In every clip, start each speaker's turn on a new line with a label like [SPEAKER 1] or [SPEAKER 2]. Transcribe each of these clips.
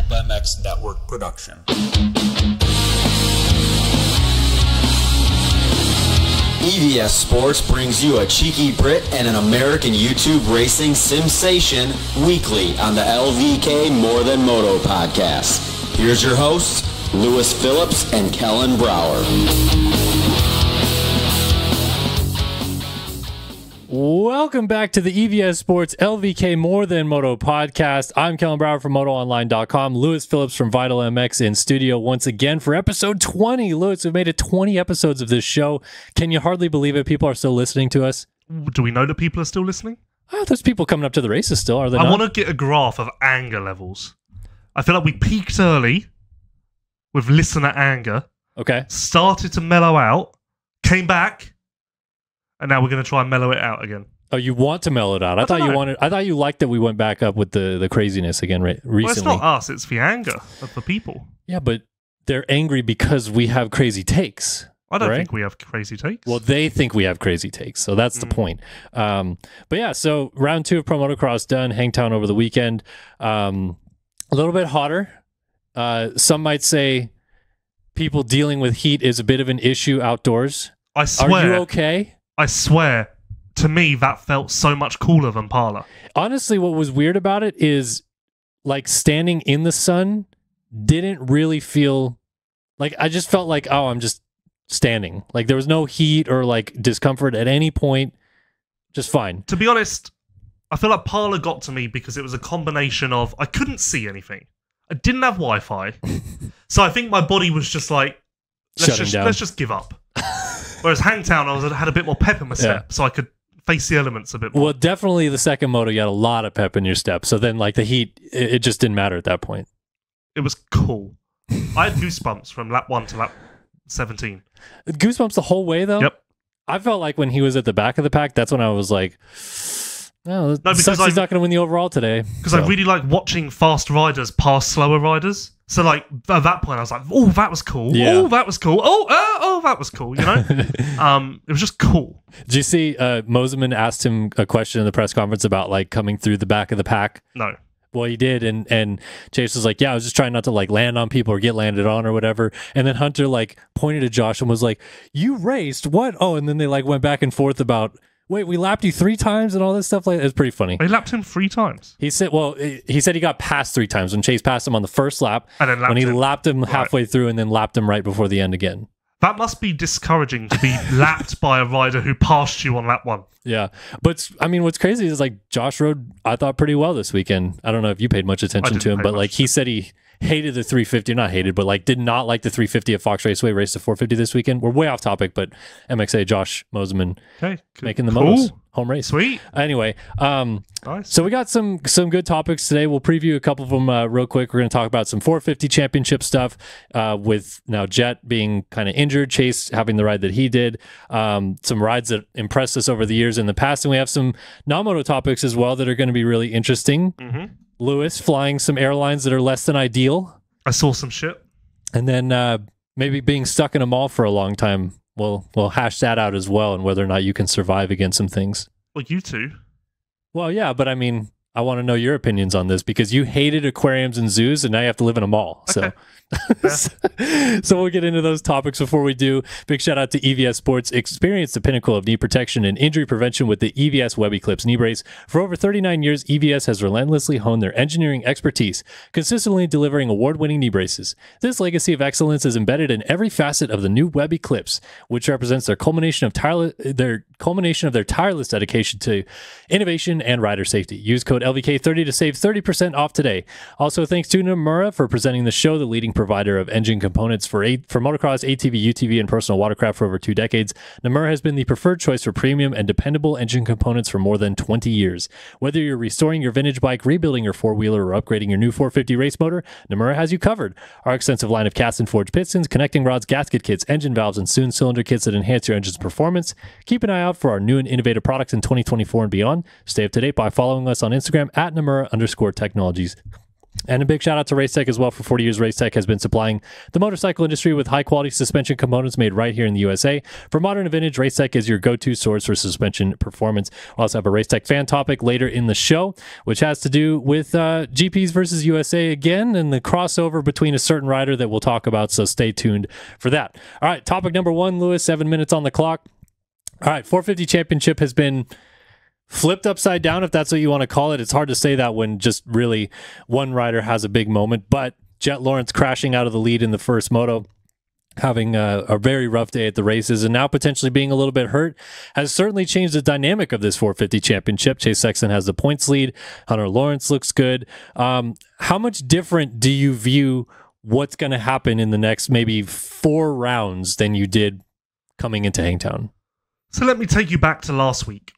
[SPEAKER 1] Vital MX Network production.
[SPEAKER 2] EVS Sports brings you a cheeky Brit and an American YouTube racing sensation weekly on the LVK More Than Moto podcast. Here's your hosts, Lewis Phillips and Kellen Brower.
[SPEAKER 3] Welcome back to the EVS Sports LVK More Than Moto podcast. I'm Kellen Brower from MotoOnline.com. Lewis Phillips from Vital MX in studio once again for episode 20. Lewis, we've made it 20 episodes of this show. Can you hardly believe it? People are still listening to us.
[SPEAKER 4] Do we know that people are still listening?
[SPEAKER 3] Oh, there's people coming up to the races still, are they
[SPEAKER 4] I
[SPEAKER 3] not?
[SPEAKER 4] want to get a graph of anger levels. I feel like we peaked early with listener anger,
[SPEAKER 3] Okay.
[SPEAKER 4] started to mellow out, came back, and now we're going to try and mellow it out again.
[SPEAKER 3] Oh, you want to mellow it out. I thought you liked that we went back up with the craziness again recently.
[SPEAKER 4] Well, it's not us, it's the anger of the people.
[SPEAKER 3] Yeah, but they're angry because we have crazy takes.
[SPEAKER 4] I don't
[SPEAKER 3] right?
[SPEAKER 4] think we have crazy takes.
[SPEAKER 3] Well, they think we have crazy takes, so that's the point. But yeah, so round 2 of Pro Motocross done, Hangtown over the weekend. A little bit hotter. Some might say people dealing with heat is a bit of an issue outdoors.
[SPEAKER 4] I swear.
[SPEAKER 3] Are you okay?
[SPEAKER 4] I swear, to me, that felt so much cooler than Parla.
[SPEAKER 3] Honestly, what was weird about it is, like, standing in the sun didn't really feel like, I just felt like, oh, I'm just standing. Like, there was no heat or, like, discomfort at any point. Just fine.
[SPEAKER 4] To be honest, I feel like Parla got to me because it was a combination of, I couldn't see anything. I didn't have Wi-Fi. So I think my body was just like, let's just give up. Whereas Hangtown, I had a bit more pep in my step, so I could face the elements a bit more.
[SPEAKER 3] Well, definitely the second moto, you had a lot of pep in your step. So then, like, the heat, it just didn't matter at that point.
[SPEAKER 4] It was cool. I had goosebumps from lap 1 to lap 17.
[SPEAKER 3] Goosebumps the whole way, though?
[SPEAKER 4] Yep.
[SPEAKER 3] I felt like when he was at the back of the pack, that's when I was like, no,
[SPEAKER 4] because
[SPEAKER 3] he's not going to win the overall today.
[SPEAKER 4] Because I really like watching fast riders pass slower riders. So, like, at that point, I was like, oh, that was cool.
[SPEAKER 3] Yeah.
[SPEAKER 4] Oh, that was cool. Oh, that was cool, you know? It was just cool.
[SPEAKER 3] Did you see Moseman asked him a question in the press conference about, like, coming through the back of the pack?
[SPEAKER 4] No.
[SPEAKER 3] Well, he did, and Chase was like, yeah, I was just trying not to, like, land on people or get landed on or whatever. And then Hunter, like, pointed at Josh and was like, you raced? What? Oh, and then they, like, went back and forth about, wait, we lapped you 3 times and all this stuff. Like, it's pretty funny.
[SPEAKER 4] They lapped him 3 times.
[SPEAKER 3] He said, well, he said he got passed 3 times when Chase passed him on the first lap,
[SPEAKER 4] and then
[SPEAKER 3] when he lapped him halfway through, and then lapped him right before the end again.
[SPEAKER 4] That must be discouraging to be lapped by a rider who passed you on lap 1.
[SPEAKER 3] Yeah, but I mean, what's crazy is, like, Josh rode, I thought, pretty well this weekend. I don't know if you paid much attention to him, but, like, he said he hated the 350, not hated, but, like, did not like the 350 at Fox Raceway, raced the 450 this weekend. We're way off topic, but MXA Josh Moseman making the most home race.
[SPEAKER 4] Sweet.
[SPEAKER 3] Anyway,
[SPEAKER 4] nice.
[SPEAKER 3] So we got some good topics today. We'll preview a couple of them real quick. We're going to talk about some 450 championship stuff with now Jet being kind of injured, Chase having the ride that he did, some rides that impressed us over the years in the past, and we have some non-moto topics as well that are going to be really interesting. Lewis flying some airlines that are less than ideal.
[SPEAKER 4] I saw some shit.
[SPEAKER 3] And then maybe being stuck in a mall for a long time. We'll hash that out as well, and whether or not you can survive against some things.
[SPEAKER 4] Well, you two.
[SPEAKER 3] Well, yeah, but I mean, I want to know your opinions on this because you hated aquariums and zoos, and now you have to live in a mall.
[SPEAKER 4] Okay.
[SPEAKER 3] So we'll get into those topics before we do. Big shout out to EVS Sports. Experience the pinnacle of knee protection and injury prevention with the EVS Web Eclipse knee brace. For over 39 years, EVS has relentlessly honed their engineering expertise, consistently delivering award-winning knee braces. This legacy of excellence is embedded in every facet of the new Web Eclipse, which represents their culmination of their tireless dedication to innovation and rider safety. Use code LVK30 to save 30% off today. Also, thanks to Nomura for presenting the show, the leading provider of engine components for motocross, ATV, UTV, and personal watercraft for over 2 decades. Nomura has been the preferred choice for premium and dependable engine components for more than 20 years. Whether you're restoring your vintage bike, rebuilding your four-wheeler, or upgrading your new 450 race motor, Nomura has you covered. Our extensive line of cast and forged pistons, connecting rods, gasket kits, engine valves, and soon cylinder kits that enhance your engine's performance. Keep an eye out for our new and innovative products in 2024 and beyond. Stay up to date by following us on Instagram at Nomura_technologies. And a big shout out to Racetech as well. For 40 years, Racetech has been supplying the motorcycle industry with high-quality suspension components made right here in the USA. For modern and vintage, Racetech is your go-to source for suspension performance. We'll also have a Racetech fan topic later in the show, which has to do with GPs versus USA again and the crossover between a certain rider that we'll talk about, so stay tuned for that. All right, topic number 1, Lewis, 7 minutes on the clock. All right, 450 championship has been flipped upside down, if that's what you want to call it. It's hard to say that when just really one rider has a big moment, but Jett Lawrence crashing out of the lead in the first moto, having a very rough day at the races, and now potentially being a little bit hurt, has certainly changed the dynamic of this 450 championship. Chase Sexton has the points lead. Hunter Lawrence looks good. How much different do you view what's going to happen in the next maybe 4 rounds than you did coming into Hangtown?
[SPEAKER 4] So let me take you back to last week,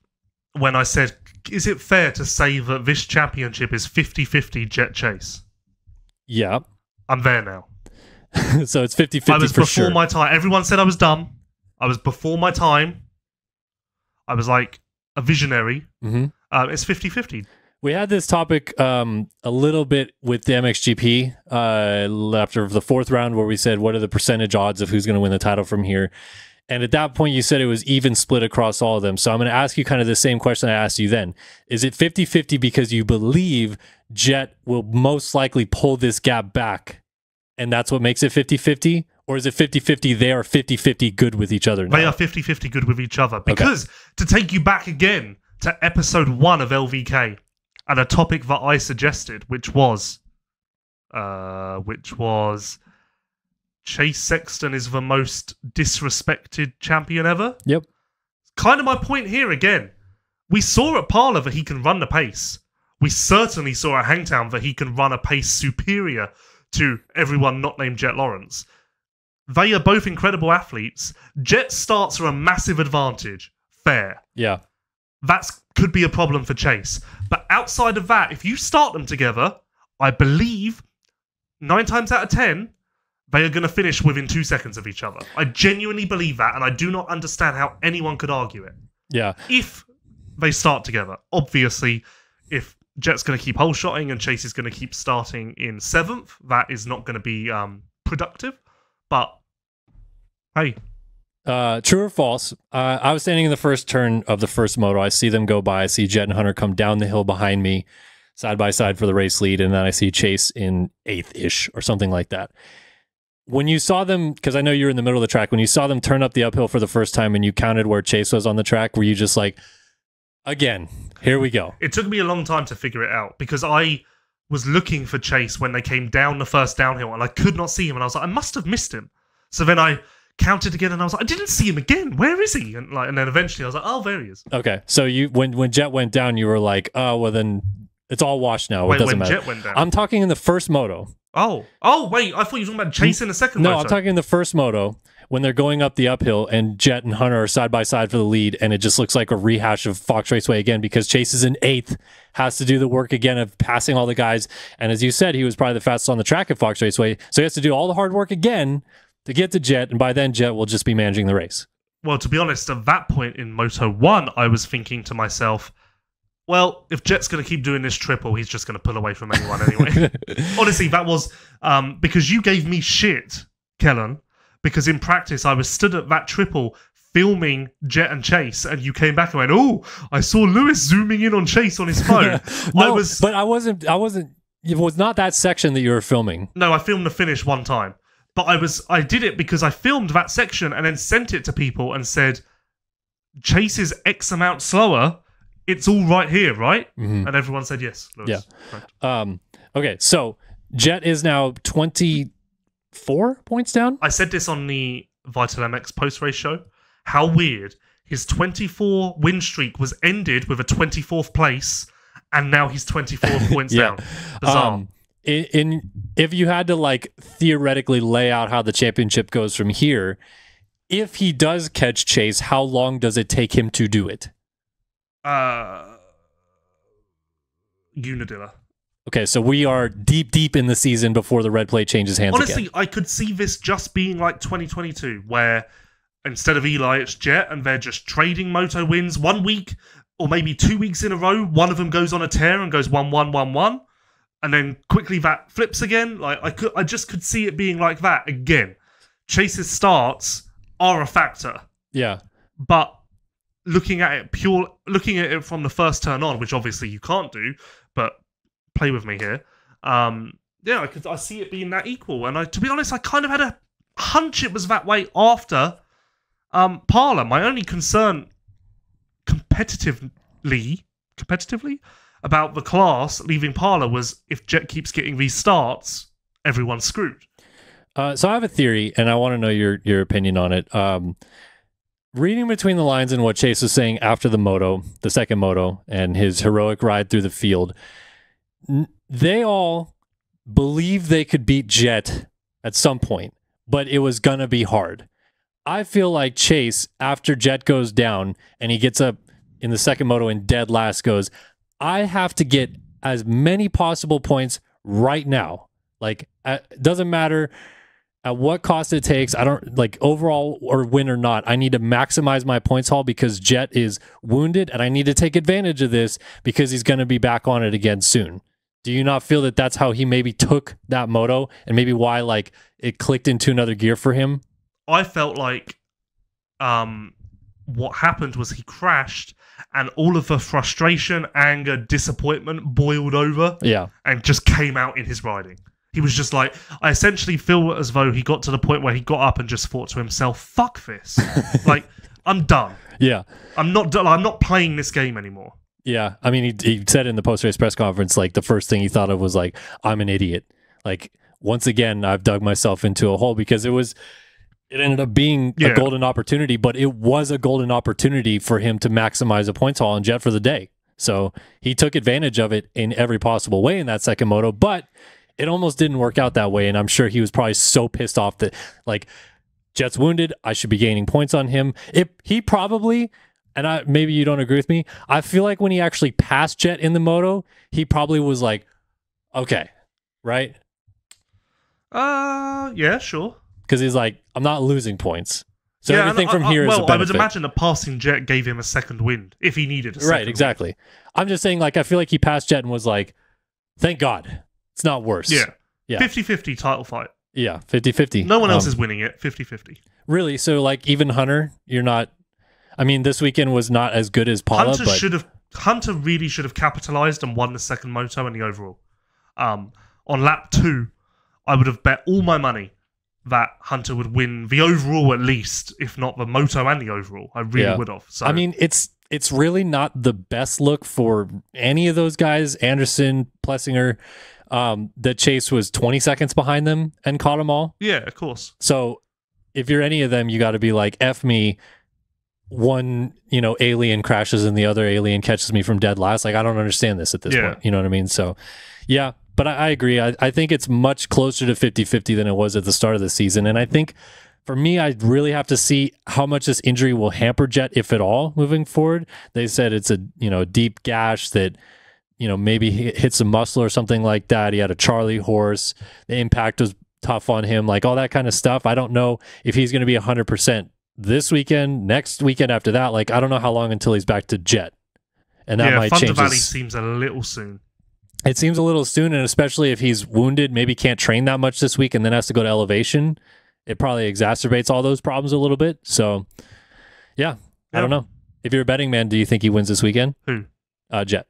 [SPEAKER 4] when I said, is it fair to say that this championship is 50-50 Jett Chase?
[SPEAKER 3] Yeah.
[SPEAKER 4] I'm there now.
[SPEAKER 3] So it's 50-50
[SPEAKER 4] I was
[SPEAKER 3] for
[SPEAKER 4] before
[SPEAKER 3] sure.
[SPEAKER 4] my time. Everyone said I was dumb. I was before my time. I was like a visionary.
[SPEAKER 3] Mm-hmm.
[SPEAKER 4] It's 50-50.
[SPEAKER 3] We had this topic a little bit with the MXGP after the 4th round, where we said, what are the percentage odds of who's going to win the title from here? And at that point, you said it was even split across all of them. So I'm going to ask you kind of the same question I asked you then. Is it 50-50 because you believe Jett will most likely pull this gap back, and that's what makes it 50-50? Or is it 50-50 they are 50-50 good with each other now?
[SPEAKER 4] They are 50-50 good with each other. Because, to take you back again to episode 1 of LVK, and a topic that I suggested, which was Chase Sexton is the most disrespected champion ever.
[SPEAKER 3] Yep.
[SPEAKER 4] Kind of my point here again. We saw at Parla that he can run the pace. We certainly saw at Hangtown that he can run a pace superior to everyone not named Jett Lawrence. They are both incredible athletes. Jett starts are a massive advantage. Fair.
[SPEAKER 3] Yeah.
[SPEAKER 4] That could be a problem for Chase. But outside of that, if you start them together, I believe 9 times out of 10, they are going to finish within 2 seconds of each other. I genuinely believe that, and I do not understand how anyone could argue it.
[SPEAKER 3] Yeah.
[SPEAKER 4] If they start together. Obviously, if Jett's going to keep hole-shotting and Chase is going to keep starting in 7th, that is not going to be productive. But, hey.
[SPEAKER 3] True or false? I was standing in the first turn of the first moto. I see them go by. I see Jett and Hunter come down the hill behind me, side by side for the race lead, and then I see Chase in 8th-ish or something like that. When you saw them, because I know you were in the middle of the track, when you saw them turn up the uphill for the first time and you counted where Chase was on the track, were you just like, again, here we go?
[SPEAKER 4] It took me a long time to figure it out because I was looking for Chase when they came down the first downhill and I could not see him. And I was like, I must have missed him. So then I counted again and I was like, I didn't see him again. Where is he? And then eventually I was like, oh, there he is.
[SPEAKER 3] Okay. So you when Jett went down, you were like, oh, well, then it's all washed now.
[SPEAKER 4] Wait,
[SPEAKER 3] it doesn't
[SPEAKER 4] when
[SPEAKER 3] matter.
[SPEAKER 4] Jett went down?
[SPEAKER 3] I'm talking in the first moto.
[SPEAKER 4] Oh, wait, I thought you were talking about Chase in the second moto.
[SPEAKER 3] No, I'm talking in the first moto when they're going up the uphill and Jett and Hunter are side by side for the lead, and it just looks like a rehash of Fox Raceway again because Chase is in 8th, has to do the work again of passing all the guys. And as you said, he was probably the fastest on the track at Fox Raceway, so he has to do all the hard work again to get to Jett, and by then Jett will just be managing the race.
[SPEAKER 4] Well, to be honest, at that point in Moto 1, I was thinking to myself, well, if Jett's going to keep doing this triple, he's just going to pull away from anyone anyway. Honestly, that was because you gave me shit, Kellen, because in practice I was stood at that triple filming Jett and Chase, and you came back and went, oh, I saw Lewis zooming in on Chase on his phone.
[SPEAKER 3] But I wasn't, it was not that section that you were filming.
[SPEAKER 4] No, I filmed the finish one time. But I did it because I filmed that section and then sent it to people and said, Chase is X amount slower. It's all right here, right? Mm-hmm. And everyone said yes. Lewis.
[SPEAKER 3] Yeah. Okay, so Jett is now 24 points down.
[SPEAKER 4] I said this on the Vital MX post-race show. How weird. His 24 win streak was ended with a 24th place, and now he's 24 points down. Bizarre.
[SPEAKER 3] If you had to like theoretically lay out how the championship goes from here, if he does catch Chase, how long does it take him to do it?
[SPEAKER 4] Unadilla.
[SPEAKER 3] Okay, so we are deep in the season before the red plate changes hands.
[SPEAKER 4] Honestly,
[SPEAKER 3] again.
[SPEAKER 4] I could see this just being like 2022, where instead of Eli, it's Jett, and they're just trading moto wins 1 week or maybe 2 weeks in a row. One of them goes on a tear and goes 1-1-1-1. and then quickly that flips again. Like I just could see it being like that again. Chase's starts are a factor.
[SPEAKER 3] Yeah.
[SPEAKER 4] But looking at it from the first turn on, which obviously you can't do, but play with me here. Yeah, I see it being that equal. And to be honest, I kind of had a hunch it was that way after Parler. My only concern competitively about the class leaving Parler was if Jet keeps getting these starts, everyone's screwed.
[SPEAKER 3] So I have a theory, and I want to know your opinion on it. Reading between the lines and what Chase was saying after the second moto, and his heroic ride through the field, they all believe they could beat Jet at some point, but it was going to be hard. I feel like Chase, after Jet goes down and he gets up in the second moto and dead last, goes, I have to get as many possible points right now. Like, it doesn't matter at what cost it takes. I don't like overall or win or not. I need to maximize my points haul because Jet is wounded, and I need to take advantage of this because he's going to be back on it again soon. Do you not feel that that's how he maybe took that moto, and maybe why like it clicked into another gear for him?
[SPEAKER 4] I felt like what happened was he crashed, and all of the frustration, anger, disappointment boiled over, and just came out in his riding. He was just like, I essentially feel as though he got to the point where he got up and just thought to himself, fuck this. Like, I'm done.
[SPEAKER 3] Yeah.
[SPEAKER 4] I'm not playing this game anymore.
[SPEAKER 3] Yeah. I mean, he said in the post-race press conference, like, the first thing he thought of was like, I'm an idiot. Like, once again, I've dug myself into a hole because it ended up being a golden opportunity, but it was a golden opportunity for him to maximize a points haul on Jet for the day. So he took advantage of it in every possible way in that second moto, but it almost didn't work out that way, and I'm sure he was probably so pissed off that, like, Jet's wounded, I should be gaining points on him. He probably, and maybe you don't agree with me, I feel like when he actually passed Jet in the moto, he probably was like, okay, right?
[SPEAKER 4] Yeah, sure.
[SPEAKER 3] Because he's like, I'm not losing points. So everything from here is a benefit.
[SPEAKER 4] I would imagine that passing Jet gave him a second wind if he needed a second
[SPEAKER 3] Right, exactly.
[SPEAKER 4] Wind.
[SPEAKER 3] I'm just saying, like, I feel like he passed Jet and was like, thank God. It's not worse.
[SPEAKER 4] Yeah. 50-50 title fight.
[SPEAKER 3] Yeah, 50-50.
[SPEAKER 4] No one else is winning it. 50-50.
[SPEAKER 3] Really? So, like, even Hunter, you're not... I mean, this weekend was not as good as Paula,
[SPEAKER 4] Hunter really should have capitalized and won the second moto and the overall. On lap 2, I would have bet all my money that Hunter would win the overall at least, if not the moto and the overall. I really would have. So,
[SPEAKER 3] I mean, it's really not the best look for any of those guys, Anderson, Plessinger, that Chase was 20 seconds behind them and caught them all.
[SPEAKER 4] Yeah, of course.
[SPEAKER 3] So if you're any of them, you got to be like, F me, one, alien crashes and the other alien catches me from dead last. Like, I don't understand this at this point. You know what I mean? So, yeah, but I agree. I think it's much closer to 50-50 than it was at the start of the season. And I think for me, I really have to see how much this injury will hamper Jet, if at all, moving forward. They said it's a deep gash that maybe hits a muscle or something like that. He had a Charlie horse. The impact was tough on him, like all that kind of stuff. I don't know if he's going to be 100% this weekend, next weekend after that. Like, I don't know how long until he's back to Jet. And that might change.
[SPEAKER 4] Thunder Valley seems a little soon.
[SPEAKER 3] It seems a little soon, and especially if he's wounded, maybe can't train that much this week and then has to go to elevation. It probably exacerbates all those problems a little bit. So, yeah, I don't know. If you're a betting man, do you think he wins this weekend?
[SPEAKER 4] Who?
[SPEAKER 3] Jet.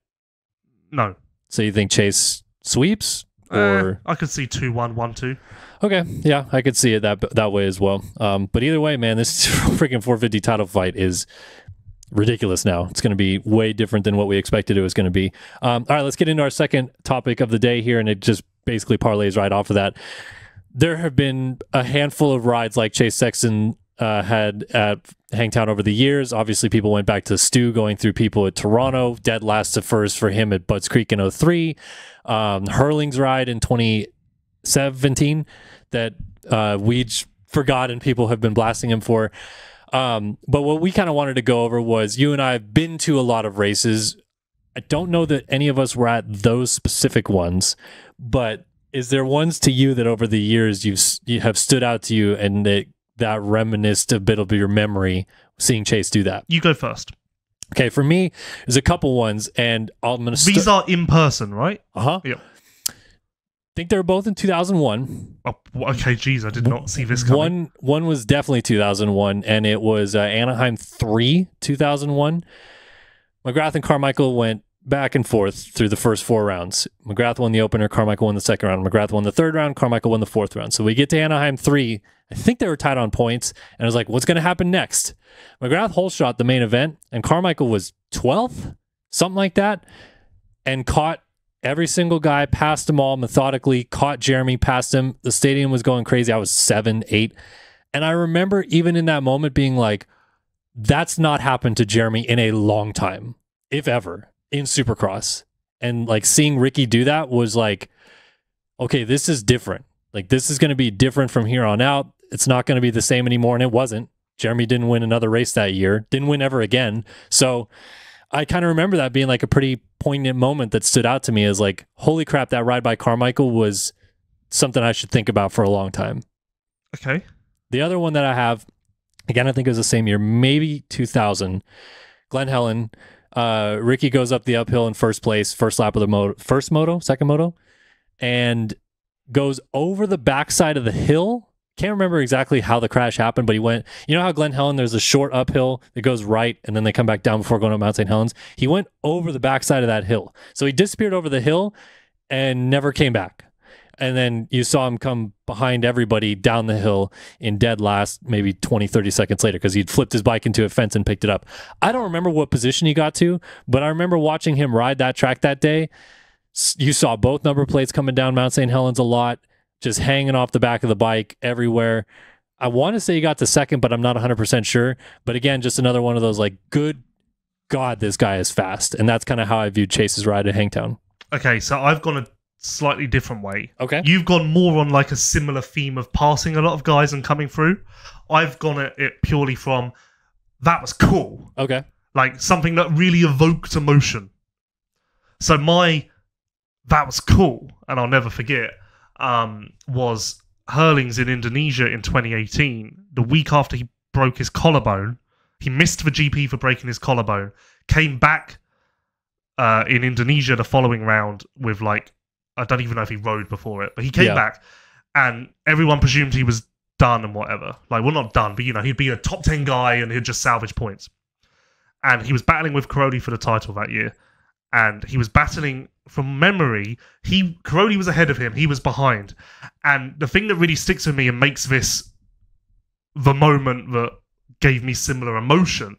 [SPEAKER 4] No.
[SPEAKER 3] So you think Chase sweeps? Or
[SPEAKER 4] I could see 2-1, 1-2.
[SPEAKER 3] Okay, yeah, I could see it that way as well. But either way, man, this freaking 450 title fight is ridiculous now. It's going to be way different than what we expected it was going to be. All right, let's get into our second topic of the day here, and it just basically parlays right off of that. There have been a handful of rides like Chase Sexton had at Hangtown over the years. Obviously, people went back to Stu going through people at Toronto. Dead last to first for him at Butts Creek in 2003. Hurling's ride in 2017 that we forgot and people have been blasting him for. But what we kind of wanted to go over was, you and I have been to a lot of races. I don't know that any of us were at those specific ones, but is there ones to you that over the years you have stood out to you and that reminisced a bit of your memory seeing Chase do that?
[SPEAKER 4] You go first.
[SPEAKER 3] Okay, for me, there's a couple ones, and I'm going to
[SPEAKER 4] These are in person, right?
[SPEAKER 3] Uh-huh.
[SPEAKER 4] Yep.
[SPEAKER 3] think they were both in 2001.
[SPEAKER 4] Oh, okay, geez, I did not see this coming.
[SPEAKER 3] One was definitely 2001, and it was Anaheim 3, 2001. McGrath and Carmichael went back and forth through the first 4 rounds. McGrath won the opener, Carmichael won the second round. McGrath won the third round, Carmichael won the fourth round. So we get to Anaheim 3. I think they were tied on points, and I was like, what's going to happen next? McGrath hole shot the main event, and Carmichael was 12th, something like that, and caught every single guy, passed them all methodically, caught Jeremy, passed him. The stadium was going crazy. I was 7, 8. And I remember even in that moment being like, that's not happened to Jeremy in a long time, if ever, in Supercross. And like seeing Ricky do that was like, okay, this is different. Like this is going to be different from here on out. It's not going to be the same anymore. And it wasn't. Jeremy didn't win another race that year, didn't win ever again. So I kind of remember that being like a pretty poignant moment that stood out to me as like, holy crap, that ride by Carmichael was something I should think about for a long time.
[SPEAKER 4] Okay.
[SPEAKER 3] The other one that I have, again, I think it was the same year, maybe 2000, Glen Helen. Ricky goes up the uphill in first place, first lap of the second moto, and goes over the backside of the hill. Can't remember exactly how the crash happened, but he went, you know how Glen Helen, there's a short uphill that goes right, and then they come back down before going up Mount St. Helens? He went over the backside of that hill. So he disappeared over the hill and never came back. And then you saw him come behind everybody down the hill in dead last, maybe 20, 30 seconds later, because he'd flipped his bike into a fence and picked it up. I don't remember what position he got to, but I remember watching him ride that track that day. You saw both number plates coming down Mount St. Helens a lot, just hanging off the back of the bike everywhere. I want to say he got to second, but I'm not 100% sure. But again, just another one of those like, good God, this guy is fast. And that's kind of how I viewed Chase's ride at Hangtown.
[SPEAKER 4] Okay, so I've gone a slightly different way.
[SPEAKER 3] Okay.
[SPEAKER 4] You've gone more on like a similar theme of passing a lot of guys and coming through. I've gone at it purely from, that was cool.
[SPEAKER 3] Okay.
[SPEAKER 4] Like something that really evoked emotion. So that was cool, and I'll never forget, was Herlings in Indonesia in 2018. The week after he broke his collarbone, he missed the GP for breaking his collarbone, came back in Indonesia the following round with like, I don't even know if he rode before it, but he came back and everyone presumed he was done and whatever. Like, well, not done, but you know, he'd be a top 10 guy and he'd just salvage points. And he was battling with Carodi for the title that year. And he was battling, from memory, Carodi was ahead of him, he was behind. And the thing that really sticks with me and makes this the moment that gave me similar emotion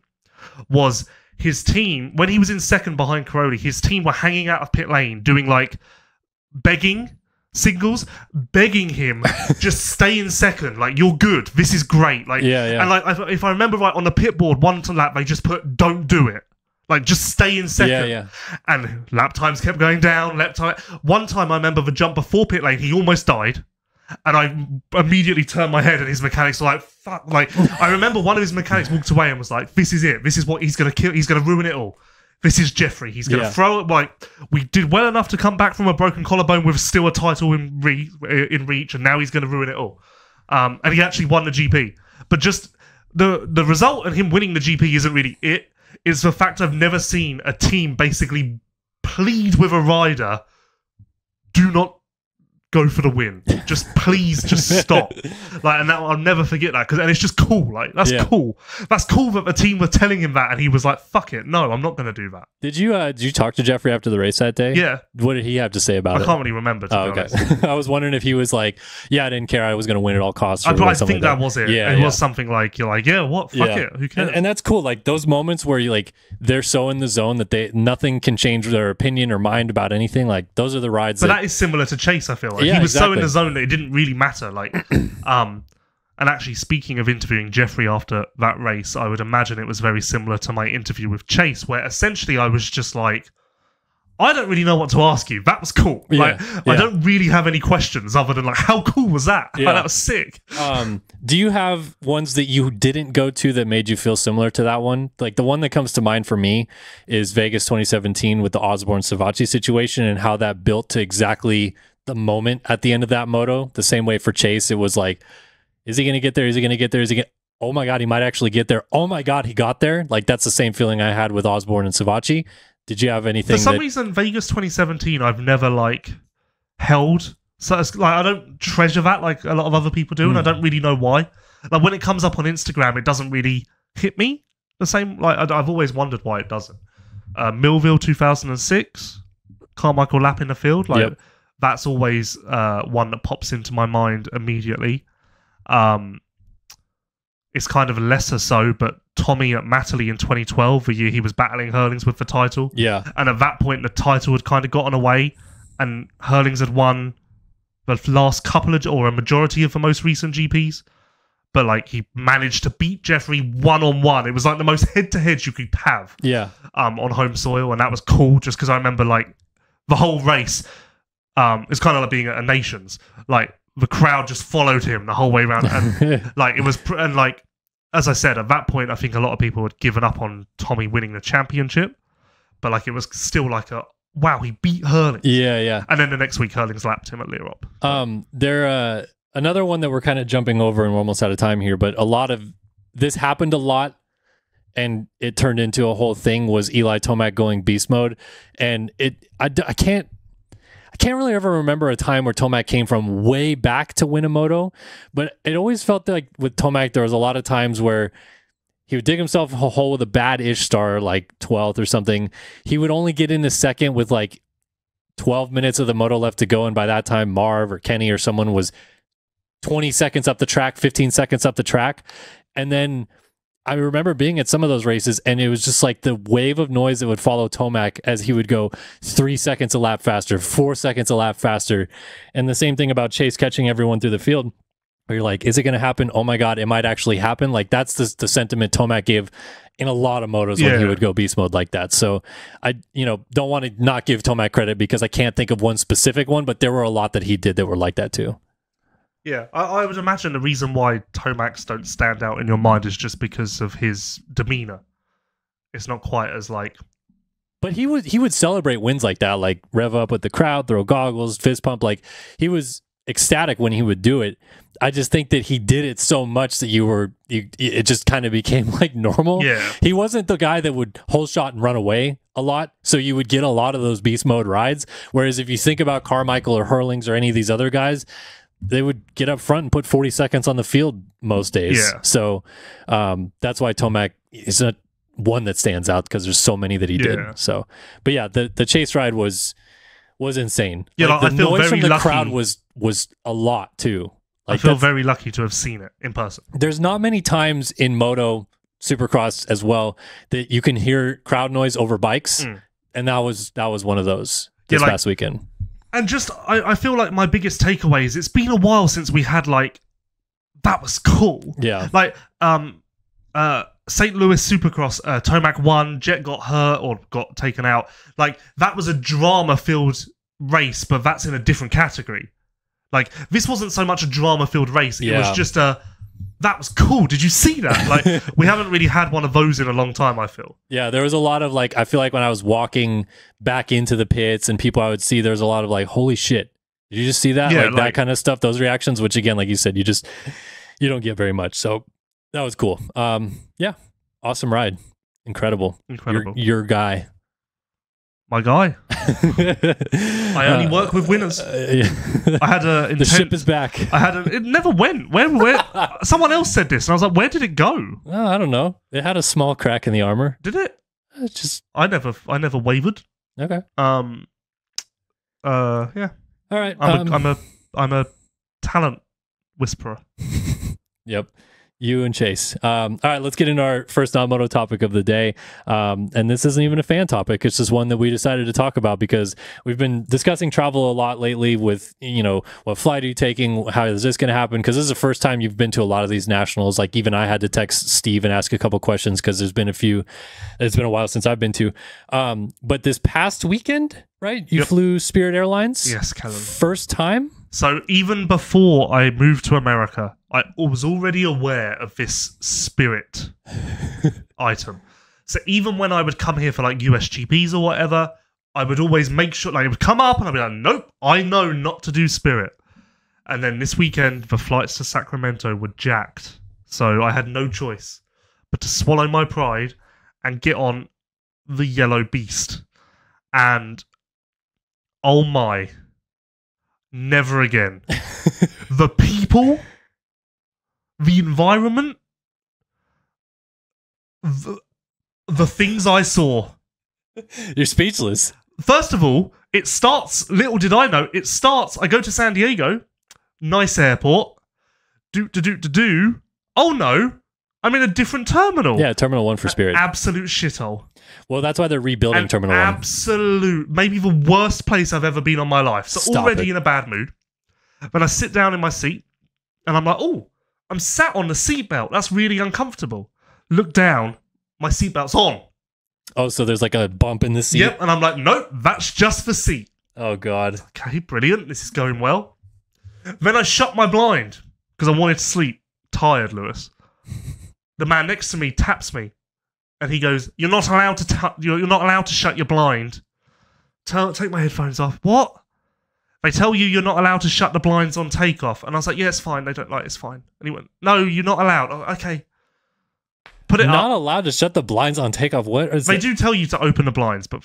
[SPEAKER 4] was his team, when he was in second behind Carodi, his team were hanging out of pit lane doing like begging signals, begging him just stay in second, like, you're good, this is great, like, and like, if I remember right, on the pit board one lap they just put don't do it, like, just stay in second. And lap times kept going down. One time I remember the jump before pit lane, he almost died, and I immediately turned my head and his mechanics were like, fuck, like, I remember one of his mechanics walked away and was like, this is it, this is what he's gonna kill, he's gonna ruin it all. This is Jeffrey. He's going to throw it. Like, we did well enough to come back from a broken collarbone with still a title in reach, and now he's going to ruin it all. And he actually won the GP. But just the result and him winning the GP isn't really it. It's the fact I've never seen a team basically plead with a rider, do not go for the win. Just please, just stop. Like, and that, I'll never forget that, and it's just cool. Like, that's cool. That's cool that the team were telling him that, and he was like, "Fuck it, no, I'm not going to do that."
[SPEAKER 3] Did you talk to Jeffrey after the race that day?
[SPEAKER 4] Yeah.
[SPEAKER 3] What did he have to say about it?
[SPEAKER 4] I can't really remember. To be honest.
[SPEAKER 3] I was wondering if he was like, "Yeah, I didn't care. I was going to win at all costs."
[SPEAKER 4] I think that was it. Yeah, it was something like, "You're like, yeah, what? Fuck it. Who cares?"
[SPEAKER 3] And that's cool. Like those moments where you like they're so in the zone that nothing can change their opinion or mind about anything. Like those are the rides.
[SPEAKER 4] But that is similar to Chase. I feel like he was so in the zone that it didn't really matter. Like, and actually, speaking of interviewing Jeffrey after that race, I would imagine it was very similar to my interview with Chase, where essentially I was just like, I don't really know what to ask you. That was cool. I don't really have any questions other than like, how cool was that? Like, that was sick.
[SPEAKER 3] Do you have ones that you didn't go to that made you feel similar to that one? Like the one that comes to mind for me is Vegas 2017 with the Osborne-Savatgy situation and how that built to exactly the moment at the end of that moto. The same way for Chase, it was like, is he going to get there? Is he going to get there? Is he going? Oh my God, he might actually get there. Oh my God, he got there. Like that's the same feeling I had with Osborne and Savatgy. Did you have anything?
[SPEAKER 4] For some reason, Vegas 2017, I've never like held So it's like I don't treasure that like a lot of other people do, and I don't really know why. Like when it comes up on Instagram, it doesn't really hit me the same. Like I've always wondered why it doesn't. Millville 2006, Carmichael lap in the field. Like that's always one that pops into my mind immediately. It's kind of lesser so, but Tommy at Matterley in 2012, the year he was battling Hurlings with the title.
[SPEAKER 3] Yeah.
[SPEAKER 4] And at that point, the title had kind of gotten away, and Hurlings had won the last couple of, or a majority of the most recent GPs. But like he managed to beat Jeffrey one-on-one. It was like the most head-to-head you could have.
[SPEAKER 3] Yeah.
[SPEAKER 4] On home soil, and that was cool. Just because I remember like the whole race. It's kind of like being at a Nations. Like the crowd just followed him the whole way around, and like it was, and like as I said, at that point, I think a lot of people had given up on Tommy winning the championship. But like it was still like a wow, he beat Hurlings.
[SPEAKER 3] Yeah, yeah.
[SPEAKER 4] And then the next week, Hurlings lapped him at Lierop.
[SPEAKER 3] Another one that we're kind of jumping over, and we're almost out of time here, but a lot of this happened a lot, and it turned into a whole thing, was Eli Tomac going beast mode. And I can't really ever remember a time where Tomac came from way back to win a moto, but it always felt like with Tomac, there was a lot of times where he would dig himself a hole with a bad-ish star, like 12th or something. He would only get into second with like 12 minutes of the moto left to go, and by that time, Marv or Kenny or someone was 20 seconds up the track, 15 seconds up the track. And then I remember being at some of those races, and it was just like the wave of noise that would follow Tomac as he would go 3 seconds a lap faster, 4 seconds a lap faster. And the same thing about Chase catching everyone through the field, where you're like, is it going to happen? Oh my God, it might actually happen. Like that's the sentiment Tomac gave in a lot of motos when he would go beast mode like that. So I, don't want to not give Tomac credit because I can't think of one specific one, but there were a lot that he did that were like that too.
[SPEAKER 4] Yeah, I would imagine the reason why Tomacs don't stand out in your mind is just because of his demeanor. It's not quite as like...
[SPEAKER 3] But he would celebrate wins like that, like rev up with the crowd, throw goggles, fist pump. Like he was ecstatic when he would do it. I just think that he did it so much that it just kind of became like normal.
[SPEAKER 4] Yeah.
[SPEAKER 3] He wasn't the guy that would whole shot and run away a lot, so you would get a lot of those beast mode rides. Whereas if you think about Carmichael or Hurlings or any of these other guys, they would get up front and put 40 seconds on the field most days. Yeah. So that's why Tomac is not one that stands out, because there's so many that he did. So, but yeah, the chase ride was insane.
[SPEAKER 4] Yeah,
[SPEAKER 3] like, the
[SPEAKER 4] I feel
[SPEAKER 3] noise
[SPEAKER 4] very
[SPEAKER 3] from the
[SPEAKER 4] lucky.
[SPEAKER 3] crowd was a lot too. Like,
[SPEAKER 4] I feel very lucky to have seen it in person.
[SPEAKER 3] There's not many times in Moto Supercross as well that you can hear crowd noise over bikes, and that was one of those this past weekend.
[SPEAKER 4] And just, I feel like my biggest takeaway is it's been a while since we had, like, that was cool.
[SPEAKER 3] Yeah.
[SPEAKER 4] Like, St. Louis Supercross, Tomac won, Jet got hurt or got taken out. Like, that was a drama-filled race, but that's in a different category. Like, this wasn't so much a drama-filled race. It was just that was cool. Did you see that? Like, we haven't really had one of those in a long time, I feel.
[SPEAKER 3] Yeah, there was a lot of, like, I feel like when I was walking back into the pits and people I would see, there's a lot of, like, holy shit. Did you just see that?
[SPEAKER 4] Yeah,
[SPEAKER 3] like that kind of stuff, those reactions, which, again, like you said, you don't get very much. So that was cool. Yeah, awesome ride. Incredible. Your guy.
[SPEAKER 4] My guy. I only work with winners. I had a
[SPEAKER 3] the ship is back.
[SPEAKER 4] It never went. Where? Someone else said this, and I was like, where did it go?
[SPEAKER 3] Oh, I don't know. It had a small crack in the armor.
[SPEAKER 4] Did it?
[SPEAKER 3] It's just
[SPEAKER 4] I never wavered.
[SPEAKER 3] Okay.
[SPEAKER 4] Yeah.
[SPEAKER 3] All right.
[SPEAKER 4] I'm a talent whisperer.
[SPEAKER 3] Yep. You and Chase. All right, let's get into our first non-moto topic of the day. And this isn't even a fan topic. It's just one that we decided to talk about because we've been discussing travel a lot lately with, what flight are you taking? How is this going to happen? Because this is the first time you've been to a lot of these nationals. Like, even I had to text Steve and ask a couple questions because it's been a while since I've been to. But this past weekend, right? You flew Spirit Airlines?
[SPEAKER 4] Yes, Callum.
[SPEAKER 3] First time?
[SPEAKER 4] So even before I moved to America, I was already aware of this Spirit item. So even when I would come here for like US GPs or whatever, I would always make sure, like, it would come up and I'd be like, nope, I know not to do Spirit. And then this weekend, the flights to Sacramento were jacked. So I had no choice but to swallow my pride and get on the Yellow Beast. And oh my, Never again. The people, the environment, the things I saw.
[SPEAKER 3] You're speechless.
[SPEAKER 4] First of all, it starts, little did I know, I go to San Diego, nice airport, oh no, I'm in a different terminal.
[SPEAKER 3] Yeah, Terminal 1 for Spirit.
[SPEAKER 4] Absolute shithole.
[SPEAKER 3] Well, that's why they're rebuilding Terminal 1.
[SPEAKER 4] Absolute, maybe the worst place I've ever been on my life. So
[SPEAKER 3] Stop
[SPEAKER 4] already
[SPEAKER 3] it.
[SPEAKER 4] in a bad mood. When I sit down in my seat, and I'm like, oh, I'm sat on the seatbelt. That's really uncomfortable. Look down, my seatbelt's on.
[SPEAKER 3] Oh, so there's like a bump in the seat?
[SPEAKER 4] Yep, and I'm like, nope, that's just the seat.
[SPEAKER 3] Oh, God.
[SPEAKER 4] Okay, brilliant. This is going well. Then I shut my blind because I wanted to sleep. Tired, Lewis. The man next to me taps me, and he goes, "You're not allowed to. You're not allowed to shut your blind." Take my headphones off. What? They tell you you're not allowed to shut the blinds on takeoff, and I was like, "Yeah, it's fine. They don't like it's fine." And he went, "No, you're not allowed." Oh, okay. Put it
[SPEAKER 3] Not
[SPEAKER 4] up.
[SPEAKER 3] allowed to shut the blinds on takeoff. What is
[SPEAKER 4] They
[SPEAKER 3] it?
[SPEAKER 4] do tell you to open the blinds, but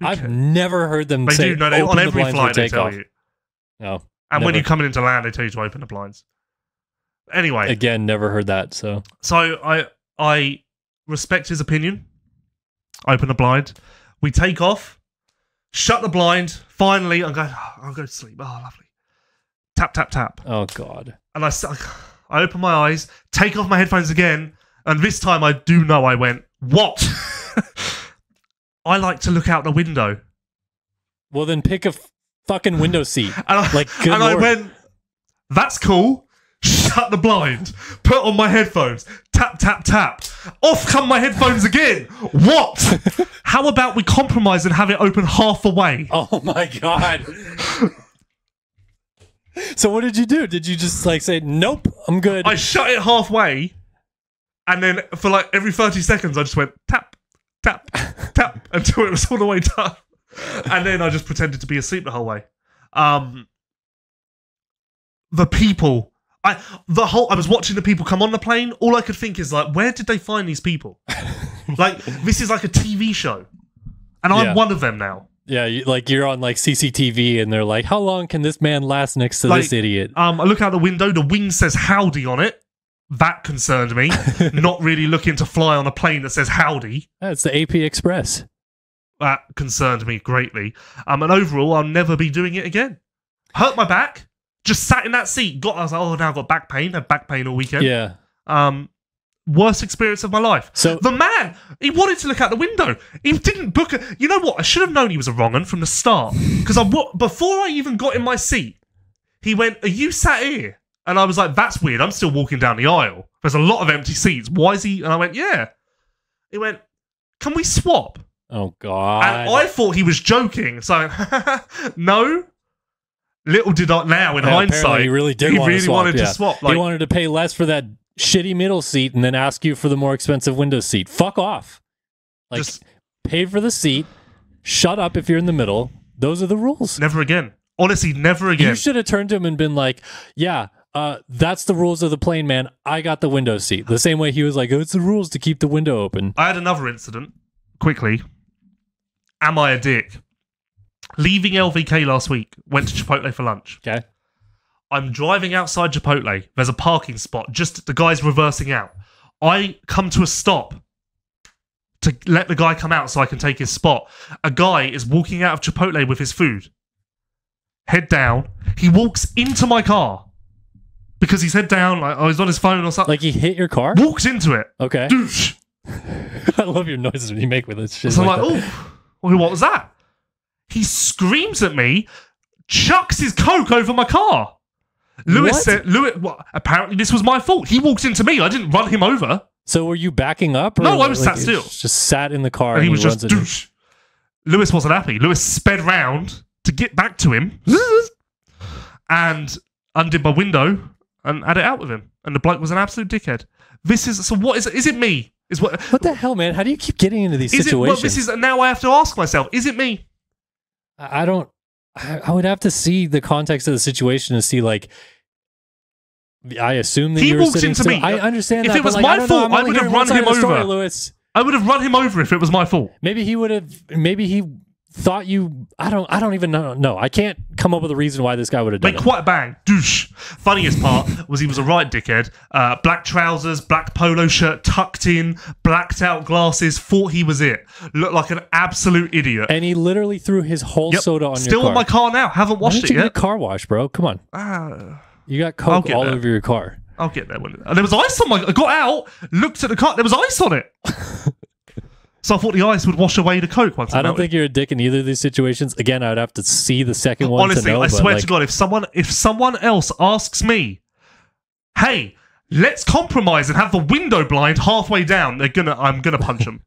[SPEAKER 3] I've never heard them
[SPEAKER 4] they
[SPEAKER 3] say
[SPEAKER 4] do. No, they,
[SPEAKER 3] open
[SPEAKER 4] on
[SPEAKER 3] the
[SPEAKER 4] every
[SPEAKER 3] blinds
[SPEAKER 4] flight
[SPEAKER 3] for
[SPEAKER 4] they tell
[SPEAKER 3] takeoff.
[SPEAKER 4] you.
[SPEAKER 3] No.
[SPEAKER 4] And when
[SPEAKER 3] never.
[SPEAKER 4] you're coming into land, they tell you to open the blinds. Anyway,
[SPEAKER 3] Again, never heard that. So
[SPEAKER 4] I respect his opinion. Open the blind. We take off. Shut the blind. Finally, I'm going. Oh, I'll go to sleep. Oh, lovely. Tap tap tap.
[SPEAKER 3] Oh, God.
[SPEAKER 4] And I open my eyes. Take off my headphones again. And this time, I do know I went. What? I like to look out the window.
[SPEAKER 3] Well, then pick a fucking window seat.
[SPEAKER 4] And I,
[SPEAKER 3] Like, good
[SPEAKER 4] and I
[SPEAKER 3] Lord.
[SPEAKER 4] went, that's cool. Shut the blind. Put on my headphones. Tap, tap, tap. Off come my headphones again. What? How about we compromise and have it open half the way?
[SPEAKER 3] Oh, my God. So what did you do? Did you just like say, nope, I'm good?
[SPEAKER 4] I shut it halfway, and then for like every 30 seconds, I just went tap, tap, tap until it was all the way done. And then I just pretended to be asleep the whole way. The people... I was watching the people come on the plane. All I could think is like, where did they find these people? Like, this is like a TV show, and I'm
[SPEAKER 3] Yeah.
[SPEAKER 4] one of them now.
[SPEAKER 3] Yeah, you're on like CCTV, and they're like, how long can this man last next to
[SPEAKER 4] Like,
[SPEAKER 3] this idiot?
[SPEAKER 4] I look out the window. The wing says howdy on it. That concerned me. Not really looking to fly on a plane that says howdy.
[SPEAKER 3] That's the AP Express.
[SPEAKER 4] That concerned me greatly. And overall, I'll never be doing it again. Hurt my back. Just sat in that seat. I was like, oh, now I've got back pain. Had back pain all weekend.
[SPEAKER 3] Yeah.
[SPEAKER 4] Worst experience of my life.
[SPEAKER 3] So
[SPEAKER 4] The man, he wanted to look out the window. He didn't book a... You know what? I should have known he was a wrong un from the start. Because before I even got in my seat, he went, are you sat here? And I was like, that's weird. I'm still walking down the aisle. There's a lot of empty seats. Why is he... And I went, yeah. He went, can we swap?
[SPEAKER 3] oh, God.
[SPEAKER 4] And I thought he was joking. So, no. Little did I now, in
[SPEAKER 3] Yeah,
[SPEAKER 4] hindsight,
[SPEAKER 3] apparently he really did want to swap.
[SPEAKER 4] wanted
[SPEAKER 3] Yeah.
[SPEAKER 4] to swap.
[SPEAKER 3] He wanted to pay less for that shitty middle seat and then ask you for the more expensive window seat. Fuck off. Like,
[SPEAKER 4] Just-
[SPEAKER 3] pay for the seat. Shut up if you're in the middle. Those are the rules.
[SPEAKER 4] Never again. Honestly, never again.
[SPEAKER 3] You should have turned to him and been like, yeah, that's the rules of the plane, man. I got the window seat. The same way he was like, oh, it's the rules to keep the window open.
[SPEAKER 4] I had another incident. Quickly. Am I a dick? Leaving LVK last week, went to Chipotle for lunch.
[SPEAKER 3] Okay.
[SPEAKER 4] I'm driving outside Chipotle. There's a parking spot. Just the guy's reversing out. I come to a stop to let the guy come out so I can take his spot. A guy is walking out of Chipotle with his food. Head down. He walks into my car because he's head down, like, oh, he's on his phone or something.
[SPEAKER 3] Like he hit your car?
[SPEAKER 4] Walks into it.
[SPEAKER 3] Okay.
[SPEAKER 4] Doosh.
[SPEAKER 3] I love your noises when you make with this shit.
[SPEAKER 4] So I'm
[SPEAKER 3] like
[SPEAKER 4] like,
[SPEAKER 3] that.
[SPEAKER 4] oh, well, what was that? He screams at me, chucks his Coke over my car. Lewis
[SPEAKER 3] What?
[SPEAKER 4] said, well, apparently this was my fault. He walked into me. I didn't run him over.
[SPEAKER 3] So were you backing up? Or
[SPEAKER 4] No, I was
[SPEAKER 3] like,
[SPEAKER 4] sat still.
[SPEAKER 3] Just sat in the car
[SPEAKER 4] And he was
[SPEAKER 3] runs
[SPEAKER 4] just,
[SPEAKER 3] into-
[SPEAKER 4] doosh. Lewis wasn't happy. Lewis sped round to get back to him and undid my window and had it out with him. And the bloke was an absolute dickhead. What is it? Is it me?
[SPEAKER 3] What the hell, man? How do you keep getting into these
[SPEAKER 4] Is it, well,
[SPEAKER 3] situations?
[SPEAKER 4] now I have to ask myself, is it me?
[SPEAKER 3] I don't. I would have to see the context of the situation to see, like, I assume that
[SPEAKER 4] He
[SPEAKER 3] you were
[SPEAKER 4] walked
[SPEAKER 3] sitting
[SPEAKER 4] into
[SPEAKER 3] still.
[SPEAKER 4] me.
[SPEAKER 3] I understand
[SPEAKER 4] If
[SPEAKER 3] that.
[SPEAKER 4] it was
[SPEAKER 3] but, like,
[SPEAKER 4] my
[SPEAKER 3] I don't know.
[SPEAKER 4] fault,
[SPEAKER 3] I'm
[SPEAKER 4] I
[SPEAKER 3] only
[SPEAKER 4] would have
[SPEAKER 3] hearing
[SPEAKER 4] run
[SPEAKER 3] one side
[SPEAKER 4] him
[SPEAKER 3] of the story,
[SPEAKER 4] over.
[SPEAKER 3] Lewis.
[SPEAKER 4] I would have run him over if it was my fault.
[SPEAKER 3] Maybe he would have. Maybe he thought I don't even know. No, I can't come up with a reason why this guy would have done
[SPEAKER 4] Went
[SPEAKER 3] it.
[SPEAKER 4] quite a bang. Douche. Funniest part was he was a right dickhead. Black trousers, black polo shirt, tucked in, blacked out glasses, thought he was it. Looked like an absolute idiot.
[SPEAKER 3] And he literally threw his whole soda on
[SPEAKER 4] Still
[SPEAKER 3] your car.
[SPEAKER 4] on my car now. Haven't
[SPEAKER 3] Why
[SPEAKER 4] washed
[SPEAKER 3] didn't
[SPEAKER 4] it
[SPEAKER 3] you get
[SPEAKER 4] yet.
[SPEAKER 3] a car wash, bro? Come on. You got Coke
[SPEAKER 4] get
[SPEAKER 3] all
[SPEAKER 4] there.
[SPEAKER 3] over your car.
[SPEAKER 4] I'll get there. And there was ice on my... I got out, looked at the car, there was ice on it. So I thought the ice would wash away the Coke once
[SPEAKER 3] I don't think you're a dick in either of these situations. Again, I'd have to see the second one
[SPEAKER 4] Honestly,
[SPEAKER 3] to know.
[SPEAKER 4] I swear
[SPEAKER 3] like,
[SPEAKER 4] to God, if someone else asks me, hey, let's compromise and have the window blind halfway down, I'm gonna punch them.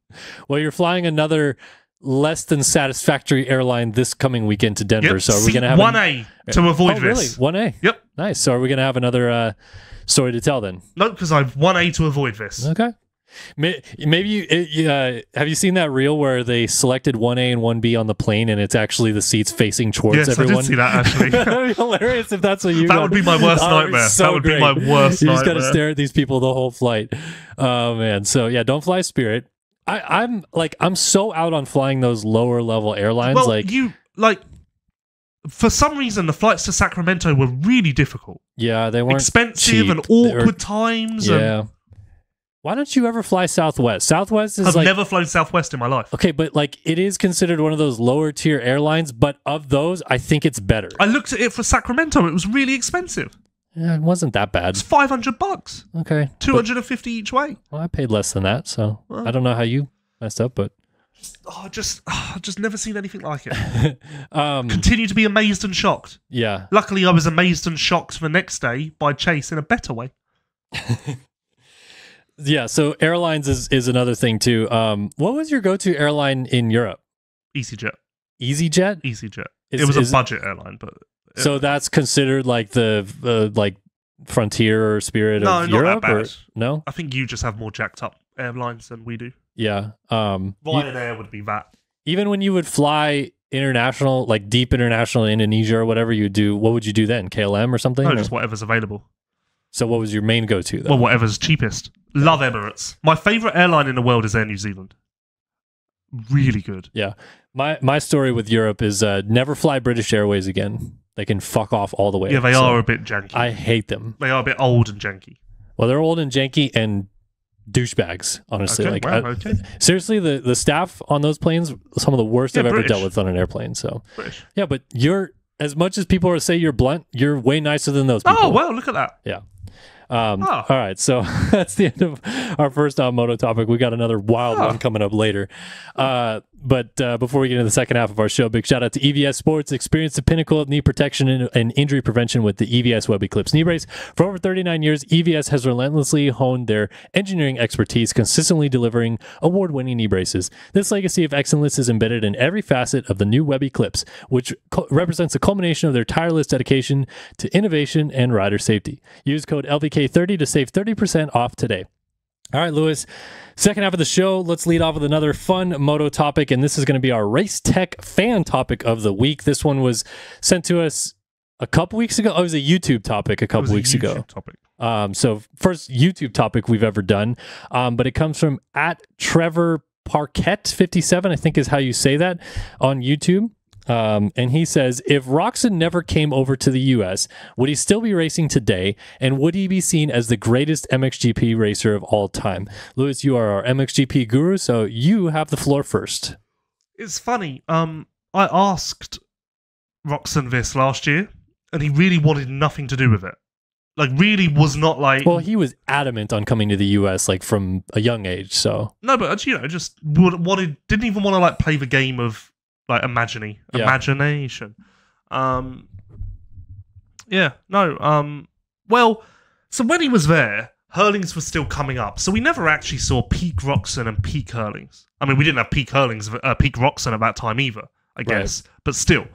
[SPEAKER 3] Well, you're flying another less than satisfactory airline this coming weekend to Denver.
[SPEAKER 4] Yep.
[SPEAKER 3] So are we gonna have
[SPEAKER 4] 1A to avoid
[SPEAKER 3] Really?
[SPEAKER 4] this?
[SPEAKER 3] 1A?
[SPEAKER 4] Yep.
[SPEAKER 3] Nice. So are we gonna have another story to tell then?
[SPEAKER 4] No, because I've 1A to avoid this.
[SPEAKER 3] Okay. Maybe have you seen that reel where they selected 1A and 1B on the plane and it's actually the seats facing towards
[SPEAKER 4] Yes,
[SPEAKER 3] everyone?
[SPEAKER 4] I did see that actually.
[SPEAKER 3] That'd be hilarious if that's what you
[SPEAKER 4] That
[SPEAKER 3] got.
[SPEAKER 4] would be my worst nightmare.
[SPEAKER 3] So
[SPEAKER 4] That would be my worst
[SPEAKER 3] You just got to
[SPEAKER 4] nightmare.
[SPEAKER 3] stare at these people the whole flight. Oh man. So yeah, don't fly Spirit. I'm so out on flying those lower level airlines.
[SPEAKER 4] Well, for some reason, the flights to Sacramento were really difficult,
[SPEAKER 3] yeah, they weren't
[SPEAKER 4] expensive,
[SPEAKER 3] cheap.
[SPEAKER 4] and
[SPEAKER 3] They were-
[SPEAKER 4] awkward times.
[SPEAKER 3] Yeah. Why don't you ever fly Southwest? Southwest is
[SPEAKER 4] I've
[SPEAKER 3] like
[SPEAKER 4] never flown Southwest in my life.
[SPEAKER 3] okay, but like it is considered one of those lower tier airlines. But of those, I think it's better.
[SPEAKER 4] I looked at it for Sacramento. It was really expensive.
[SPEAKER 3] Yeah, it wasn't that bad.
[SPEAKER 4] It's $500,
[SPEAKER 3] Okay,
[SPEAKER 4] $250 each way.
[SPEAKER 3] well, I paid less than that, so I don't know how you messed up, but
[SPEAKER 4] I've just never seen anything like it.
[SPEAKER 3] um,
[SPEAKER 4] Continue to be amazed and shocked.
[SPEAKER 3] yeah.
[SPEAKER 4] Luckily, I was amazed and shocked the next day by Chase in a better way.
[SPEAKER 3] Yeah, so airlines is another thing too. What was your go-to airline in Europe?
[SPEAKER 4] EasyJet.
[SPEAKER 3] EasyJet?
[SPEAKER 4] EasyJet.
[SPEAKER 3] Is-
[SPEAKER 4] It was
[SPEAKER 3] is-
[SPEAKER 4] a budget airline, but
[SPEAKER 3] So that's considered like the like Frontier or Spirit
[SPEAKER 4] No,
[SPEAKER 3] of
[SPEAKER 4] not
[SPEAKER 3] Europe?
[SPEAKER 4] that
[SPEAKER 3] Or,
[SPEAKER 4] bad.
[SPEAKER 3] no?
[SPEAKER 4] I think you just have more jacked up airlines than we do.
[SPEAKER 3] Yeah.
[SPEAKER 4] Ryanair would be that.
[SPEAKER 3] Even when you would fly international, like deep international Indonesia or whatever you do, what would you do then? KLM or something?
[SPEAKER 4] No,
[SPEAKER 3] Or-
[SPEAKER 4] just whatever's available.
[SPEAKER 3] So what was your main go-to though?
[SPEAKER 4] Well, whatever's cheapest. Love Emirates. My favourite airline in the world is Air New Zealand. Really good.
[SPEAKER 3] Yeah. My story with Europe is never fly British Airways again. They can fuck off all the way.
[SPEAKER 4] Yeah, they
[SPEAKER 3] So
[SPEAKER 4] are a bit janky.
[SPEAKER 3] I hate them.
[SPEAKER 4] They are a bit old and janky.
[SPEAKER 3] Well, they're old and janky and douchebags, honestly.
[SPEAKER 4] Okay,
[SPEAKER 3] like
[SPEAKER 4] wow, okay.
[SPEAKER 3] seriously, the staff on those planes, some of the worst
[SPEAKER 4] Yeah,
[SPEAKER 3] I've ever
[SPEAKER 4] British.
[SPEAKER 3] dealt with on an airplane. So
[SPEAKER 4] British.
[SPEAKER 3] yeah, but you're as much as people are say you're blunt, you're way nicer than those people.
[SPEAKER 4] Oh, well, look at that.
[SPEAKER 3] Yeah.
[SPEAKER 4] Oh.
[SPEAKER 3] All right, so that's the end of our first moto topic. We got another wild one coming up later. But before we get into the second half of our show, big shout out to EVS Sports. Experience the pinnacle of knee protection and injury prevention with the EVS Web Eclipse knee brace. For over 39 years, EVS has relentlessly honed their engineering expertise, consistently delivering award-winning knee braces. This legacy of excellence is embedded in every facet of the new Web Eclipse, which represents a culmination of their tireless dedication to innovation and rider safety. Use code LVK30 to save 30% off today. All right, Lewis, second half of the show, let's lead off with another fun moto topic, and this is going to be our Race Tech fan topic of the week. This one was sent to us a couple weeks ago. Oh, it was a YouTube topic a couple weeks ago.
[SPEAKER 4] Topic.
[SPEAKER 3] So first YouTube topic we've ever done, but it comes from @Trevor Parquet 57, I think is how you say that on YouTube. And he says, if Roczen never came over to the US, would he still be racing today? And would he be seen as the greatest MXGP racer of all time? Lewis, you are our MXGP guru, so you have the floor first.
[SPEAKER 4] It's funny. I asked Roczen this last year, and he really wanted nothing to do with it. Like, really was not like...
[SPEAKER 3] Well, he was adamant on coming to the US, like, from a young age, so...
[SPEAKER 4] No, but, just didn't even want to, like, play the game of... like imagination. Well, so when he was there, Hurlings was still coming up, so we never actually saw peak Roczen and peak Hurlings. I mean, we didn't have peak Roczen at that time either, I guess. Right. But still,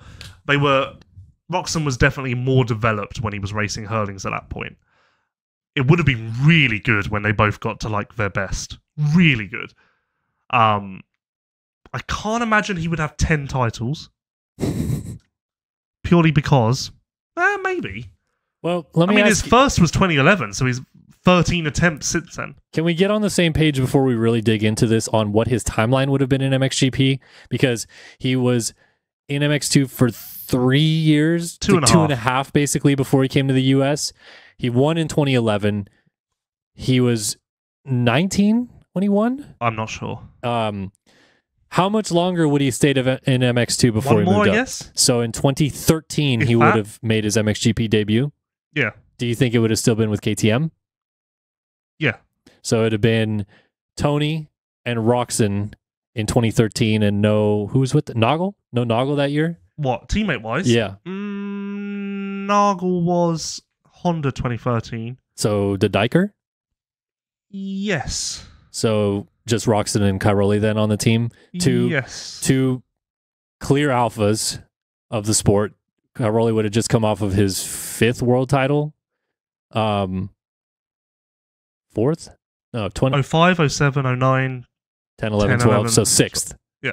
[SPEAKER 4] Roczen was definitely more developed when he was racing Hurlings at that point. It would have been really good when they both got to like their best. Really good. I can't imagine he would have 10 titles. Purely because... maybe.
[SPEAKER 3] Well, let me ask
[SPEAKER 4] his first was 2011, so he's 13 attempts since then.
[SPEAKER 3] Can we get on the same page before we really dig into this on what his timeline would have been in MXGP? Because he was in MX2 for 3 years,
[SPEAKER 4] two and a
[SPEAKER 3] half basically before he came to the US. He won in 2011. He was 19 when he won.
[SPEAKER 4] I'm not sure.
[SPEAKER 3] How much longer would he stayed in MX2 before
[SPEAKER 4] One
[SPEAKER 3] he moved
[SPEAKER 4] more,
[SPEAKER 3] up?
[SPEAKER 4] I guess.
[SPEAKER 3] So in 2013, he
[SPEAKER 4] If
[SPEAKER 3] would
[SPEAKER 4] that.
[SPEAKER 3] have made his MXGP debut.
[SPEAKER 4] Yeah.
[SPEAKER 3] Do you think it would have still been with KTM?
[SPEAKER 4] Yeah.
[SPEAKER 3] So it'd have been Tony and Roxon in 2013, and who was with Noggle? No Noggle that year?
[SPEAKER 4] What, teammate wise?
[SPEAKER 3] Yeah.
[SPEAKER 4] Nagel was Honda 2013.
[SPEAKER 3] So the Diker?
[SPEAKER 4] Yes.
[SPEAKER 3] So just Roxon and Cairoli then on the team.
[SPEAKER 4] Yes.
[SPEAKER 3] Two clear alphas of the sport. Cairoli would have just come off of his 5th world title. 4th? No, 20.
[SPEAKER 4] 05, 07, 09.
[SPEAKER 3] 10, 11,
[SPEAKER 4] 10,
[SPEAKER 3] 12.
[SPEAKER 4] 11,
[SPEAKER 3] So 6th.
[SPEAKER 4] Yeah.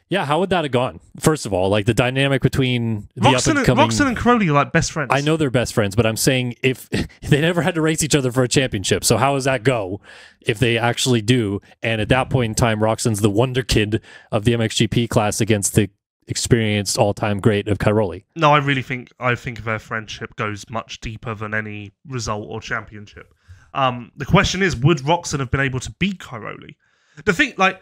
[SPEAKER 3] Yeah, how would that have gone? First of all, like the dynamic between the
[SPEAKER 4] Roxon and Crowley are like best friends.
[SPEAKER 3] I know they're best friends, but I'm saying if they never had to race each other for a championship, so how does that go if they actually do? And at that point in time, Roxon's the wonder kid of the MXGP class against the experienced all-time great of Cairoli.
[SPEAKER 4] No, I think their friendship goes much deeper than any result or championship. The question is, would Roxon have been able to beat Cairoli? The thing, like,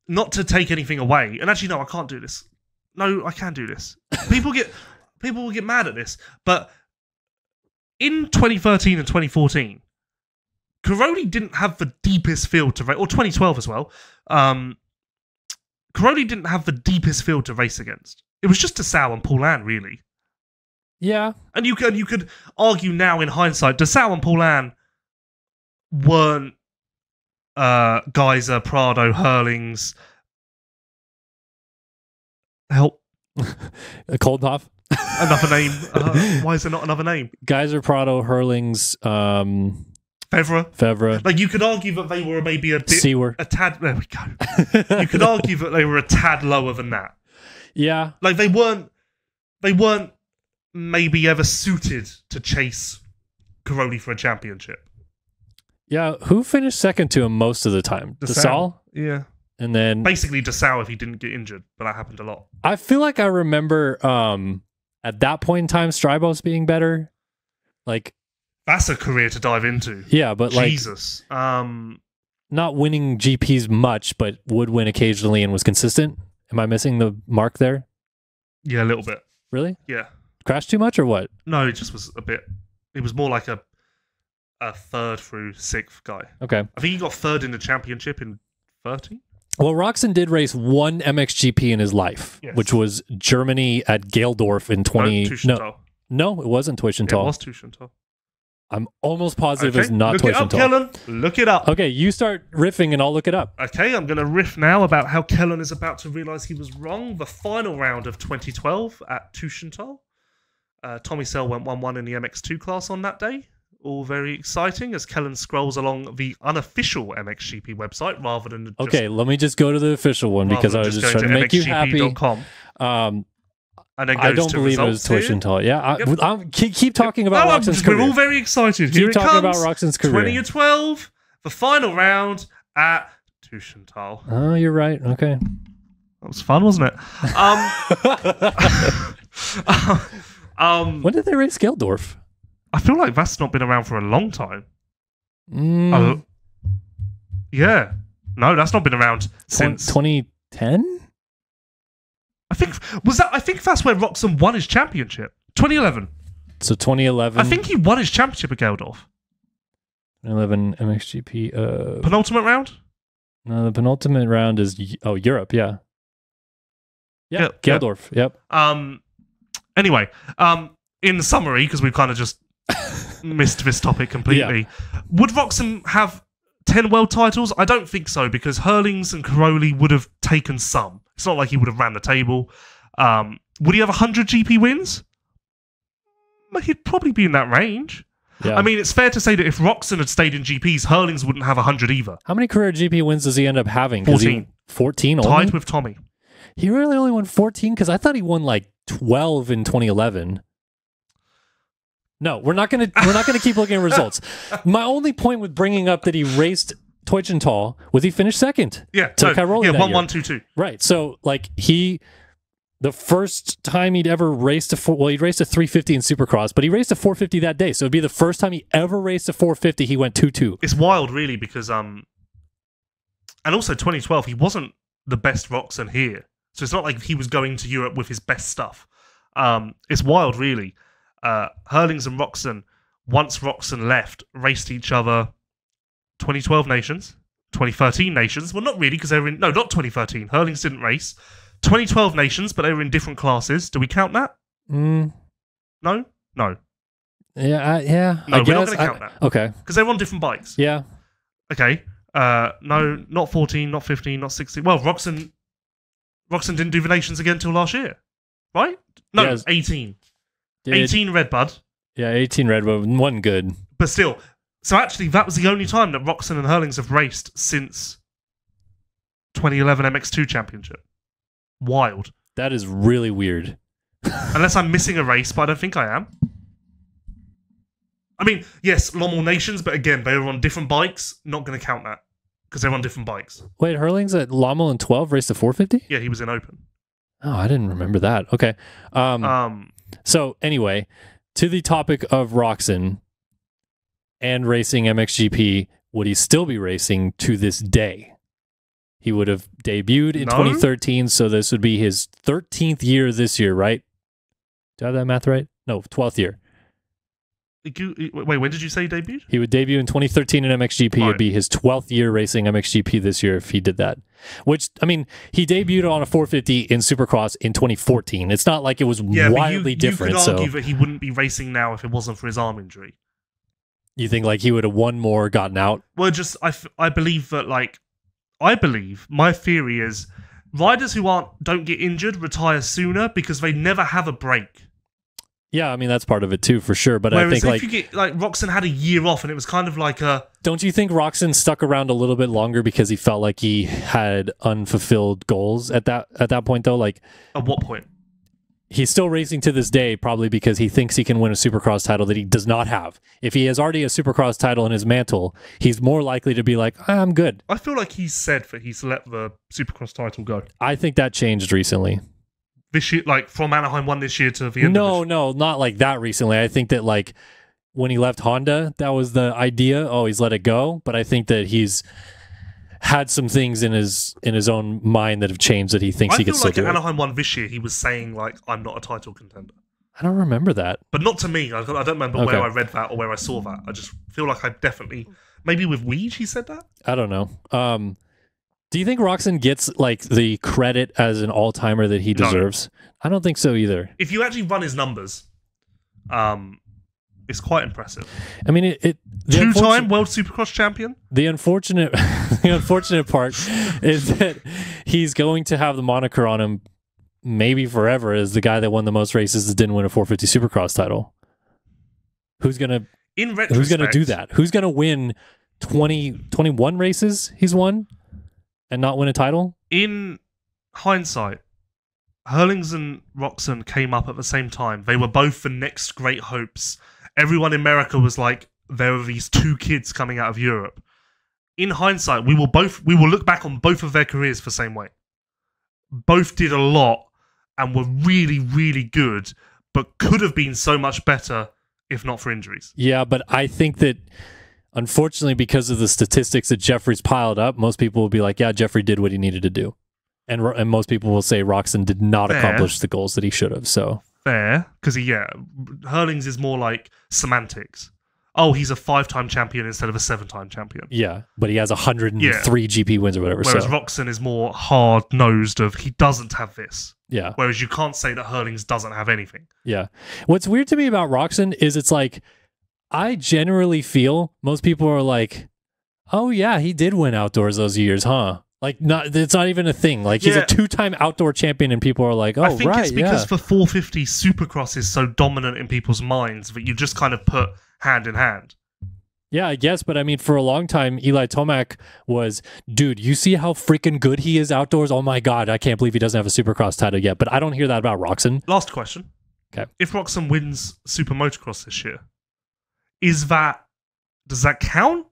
[SPEAKER 4] not to take anything away, and actually, no, I can't do this. No, I can do this. People will get mad at this, but in 2013 and 2014, Cairoli didn't have the deepest field to race, or 2012 as well. Cairoli didn't have the deepest field to race against. It was just Dessau and Paulin, really.
[SPEAKER 3] Yeah.
[SPEAKER 4] And you could argue now in hindsight, Dessau and Paulin weren't Geyser, Prado, Hurlings. Help.
[SPEAKER 3] Koldhoff?
[SPEAKER 4] Another name. Why is there not another name?
[SPEAKER 3] Geyser, Prado, Hurlings,
[SPEAKER 4] Fevre. Like, you could argue that they were maybe a bit...
[SPEAKER 3] Sewer.
[SPEAKER 4] A tad... There we go. You could argue that they were a tad lower than that.
[SPEAKER 3] Yeah.
[SPEAKER 4] Like, they weren't maybe ever suited to chase Cairoli for a championship.
[SPEAKER 3] Yeah, who finished second to him most of the time? Dessau?
[SPEAKER 4] Yeah.
[SPEAKER 3] And then...
[SPEAKER 4] Basically Dessau if he didn't get injured, but that happened a lot.
[SPEAKER 3] I feel like I remember at that point in time, Strybos being better. Like...
[SPEAKER 4] That's a career to dive into.
[SPEAKER 3] Yeah, but like...
[SPEAKER 4] Jesus.
[SPEAKER 3] Not winning GPs much, but would win occasionally and was consistent. Am I missing the mark there?
[SPEAKER 4] Yeah, a little bit.
[SPEAKER 3] Really?
[SPEAKER 4] Yeah.
[SPEAKER 3] Crashed too much or what?
[SPEAKER 4] No, it just was a bit... It was more like a 3rd through 6th guy.
[SPEAKER 3] Okay.
[SPEAKER 4] I think he got 3rd in the championship in 13.
[SPEAKER 3] Well, Roxon did race one MXGP in his life,
[SPEAKER 4] Yes.
[SPEAKER 3] which was Germany at Geldorf in 20... No, it wasn't Teutschenthal.
[SPEAKER 4] It was Teutschenthal.
[SPEAKER 3] I'm almost positive it's not
[SPEAKER 4] Look it up,
[SPEAKER 3] Teutschenthal.
[SPEAKER 4] Kellen. Look it up.
[SPEAKER 3] Okay, you start riffing and I'll look it up.
[SPEAKER 4] Okay, I'm going to riff now about how Kellen is about to realise he was wrong. The final round of 2012 at Teutschenthal. Tommy Sell went 1-1 in the MX2 class on that day. All very exciting as Kellen scrolls along the unofficial MXGP website rather than just...
[SPEAKER 3] Okay, let me just go to the official one because I was just trying to make you happy.
[SPEAKER 4] And then
[SPEAKER 3] I don't believe it was Teutschenthal. Yeah, keep talking about Roxon's career.
[SPEAKER 4] We're all very excited.
[SPEAKER 3] Keep talking about Roxon's career.
[SPEAKER 4] 2012, the final round at Teutschenthal.
[SPEAKER 3] Oh, you're right. Okay.
[SPEAKER 4] That was fun, wasn't it?
[SPEAKER 3] When did they race Geldorf?
[SPEAKER 4] I feel like that's not been around for a long time. Yeah. No, that's not been around since
[SPEAKER 3] 2010.
[SPEAKER 4] I think that's where Roxon won his championship. 2011.
[SPEAKER 3] So 2011.
[SPEAKER 4] I think he won his championship at Geldorf.
[SPEAKER 3] 2011 MXGP.
[SPEAKER 4] Penultimate round?
[SPEAKER 3] No, the penultimate round is Europe. Yeah. Yeah. Geldorf. Yep.
[SPEAKER 4] Anyway, in summary, because we've kind of just missed this topic completely, would Roxon have 10 world titles? I don't think so, because Hurlings and Cairoli would have taken some. It's not like he would have ran the table. Would he have 100 GP wins? He'd probably be in that range.
[SPEAKER 3] Yeah.
[SPEAKER 4] I mean, it's fair to say that if Roxon had stayed in GPs, Hurlings wouldn't have 100 either.
[SPEAKER 3] How many career GP wins does he end up having?
[SPEAKER 4] 14.
[SPEAKER 3] 14 only?
[SPEAKER 4] Tied with Tommy.
[SPEAKER 3] He really only won 14? Because I thought he won like 12 in 2011. No, we're not gonna keep looking at results. My only point with bringing up that he raced Teutschenthal was he finished second.
[SPEAKER 4] Yeah,
[SPEAKER 3] to Cairoli that
[SPEAKER 4] 1-1-2-2.
[SPEAKER 3] Right. So like he The first time he'd ever raced he'd raced a 350 in Supercross, but he raced a 450 that day. So it'd be the first time he ever raced a 450. He went 2-2.
[SPEAKER 4] It's wild, really, because and also 2012, he wasn't the best Roczen here. So it's not like he was going to Europe with his best stuff. It's wild, really. Herlings and Roczen, once Roczen left, raced each other 2012 Nations, 2013 Nations. Well, not really, because they were in... No, not 2013. Herlings didn't race. 2012 Nations, but they were in different classes. Do we count that? No? No.
[SPEAKER 3] Yeah, yeah.
[SPEAKER 4] No, we're not going to count that.
[SPEAKER 3] Okay.
[SPEAKER 4] Because they were on different bikes.
[SPEAKER 3] Yeah.
[SPEAKER 4] Okay. No, not 14, not 15, not 16. Well, Roczen didn't do the Nations again until last year, right? No,
[SPEAKER 3] Yeah,
[SPEAKER 4] 18. 18 Redbud.
[SPEAKER 3] Yeah, 18 Redbud. One good.
[SPEAKER 4] But still. So actually, that was the only time that Roczen and Herlings have raced since 2011 MX2 Championship. Wild.
[SPEAKER 3] That is really weird.
[SPEAKER 4] Unless I'm missing a race, but I don't think I am. I mean, yes, Lommel Nations, but again, they were on different bikes. Not going to count that because they're on different bikes.
[SPEAKER 3] Wait, Herlings at Lommel in 12 raced a 450?
[SPEAKER 4] Yeah, he was in Open.
[SPEAKER 3] Oh, I didn't remember that. Okay. So anyway, to the topic of Roczen and racing MXGP, would he still be racing to this day? He would have debuted in 2013, so this would be his 13th year this year, right? Do I have that math right? No, 12th year.
[SPEAKER 4] Wait, when did you say he debuted?
[SPEAKER 3] He would debut in 2013 in MXGP. Right. It'd be his 12th year racing MXGP this year if he did that. Which, I mean, he debuted on a 450 in Supercross in 2014. It's not like it was wildly different.
[SPEAKER 4] You could argue that he wouldn't be racing now if it wasn't for his arm injury.
[SPEAKER 3] You think like he would have won more, gotten out?
[SPEAKER 4] Well, just I believe that my theory is riders who don't get injured retire sooner because they never have a break.
[SPEAKER 3] Yeah, I mean that's part of it too, for sure. But
[SPEAKER 4] whereas
[SPEAKER 3] I think
[SPEAKER 4] if you get Roczen had a year off, and it was kind of like a.
[SPEAKER 3] Don't you think Roczen stuck around a little bit longer because he felt like he had unfulfilled goals at that point though? Like
[SPEAKER 4] at what point?
[SPEAKER 3] He's still racing to this day, probably because he thinks he can win a Supercross title that he does not have. If he has already a Supercross title in his mantle, he's more likely to be like, I'm good.
[SPEAKER 4] I feel like he said that he's let the Supercross title go.
[SPEAKER 3] I think that changed recently.
[SPEAKER 4] This year, like from Anaheim 1 this year to the end of
[SPEAKER 3] No, not like that recently. I think that like when he left Honda, that was the idea. Oh, he's let it go. But I think that he's had some things in his own mind that have changed that he thinks he can still do.
[SPEAKER 4] I feel like at Anaheim 1 this year, he was saying like, I'm not a title contender.
[SPEAKER 3] I don't remember that.
[SPEAKER 4] But not to me. I don't remember where I read that or where I saw that. I just feel like I definitely... Maybe with Weege he said that?
[SPEAKER 3] I don't know. Do you think Roczen gets like the credit as an all-timer that he deserves? No. I don't think so either.
[SPEAKER 4] If you actually run his numbers, it's quite impressive.
[SPEAKER 3] I mean,
[SPEAKER 4] two-time World Supercross champion.
[SPEAKER 3] The unfortunate part is that he's going to have the moniker on him maybe forever as the guy that won the most races that didn't win a 450 Supercross title. Who's gonna do that? Who's gonna win 21 races he's won and not win a title?
[SPEAKER 4] In hindsight, Herlings and Roczen came up at the same time. They were both the next great hopes. Everyone in America was like, there are these two kids coming out of Europe. In hindsight, we will look back on both of their careers the same way. Both did a lot and were really, really good, but could have been so much better if not for injuries.
[SPEAKER 3] Yeah, but I think that unfortunately, because of the statistics that Jeffrey's piled up, most people will be like, yeah, Jeffrey did what he needed to do. And most people will say Roczen did not accomplish the goals that he should have. So
[SPEAKER 4] fair, because Herlings is more like semantics. Oh, he's a 5-time champion instead of a 7-time champion. Yeah,
[SPEAKER 3] but he has 103 GP wins or whatever.
[SPEAKER 4] Whereas Roczen is more hard-nosed of, he doesn't have this.
[SPEAKER 3] Yeah.
[SPEAKER 4] Whereas you can't say that Herlings doesn't have anything.
[SPEAKER 3] Yeah. What's weird to me about Roczen is it's like, I generally feel most people are like, oh yeah, he did win outdoors those years, huh? Like, it's not even a thing. Like, he's a 2-time outdoor champion, and people are like, oh, right, I think it's
[SPEAKER 4] because for 450, Supercross is so dominant in people's minds that you just kind of put hand in hand.
[SPEAKER 3] Yeah, I guess, but I mean, for a long time, Eli Tomac was, dude, you see how freaking good he is outdoors? Oh my God, I can't believe he doesn't have a Supercross title yet. But I don't hear that about Roczen.
[SPEAKER 4] Last question.
[SPEAKER 3] Okay.
[SPEAKER 4] If Roczen wins Super Motocross this year, does that count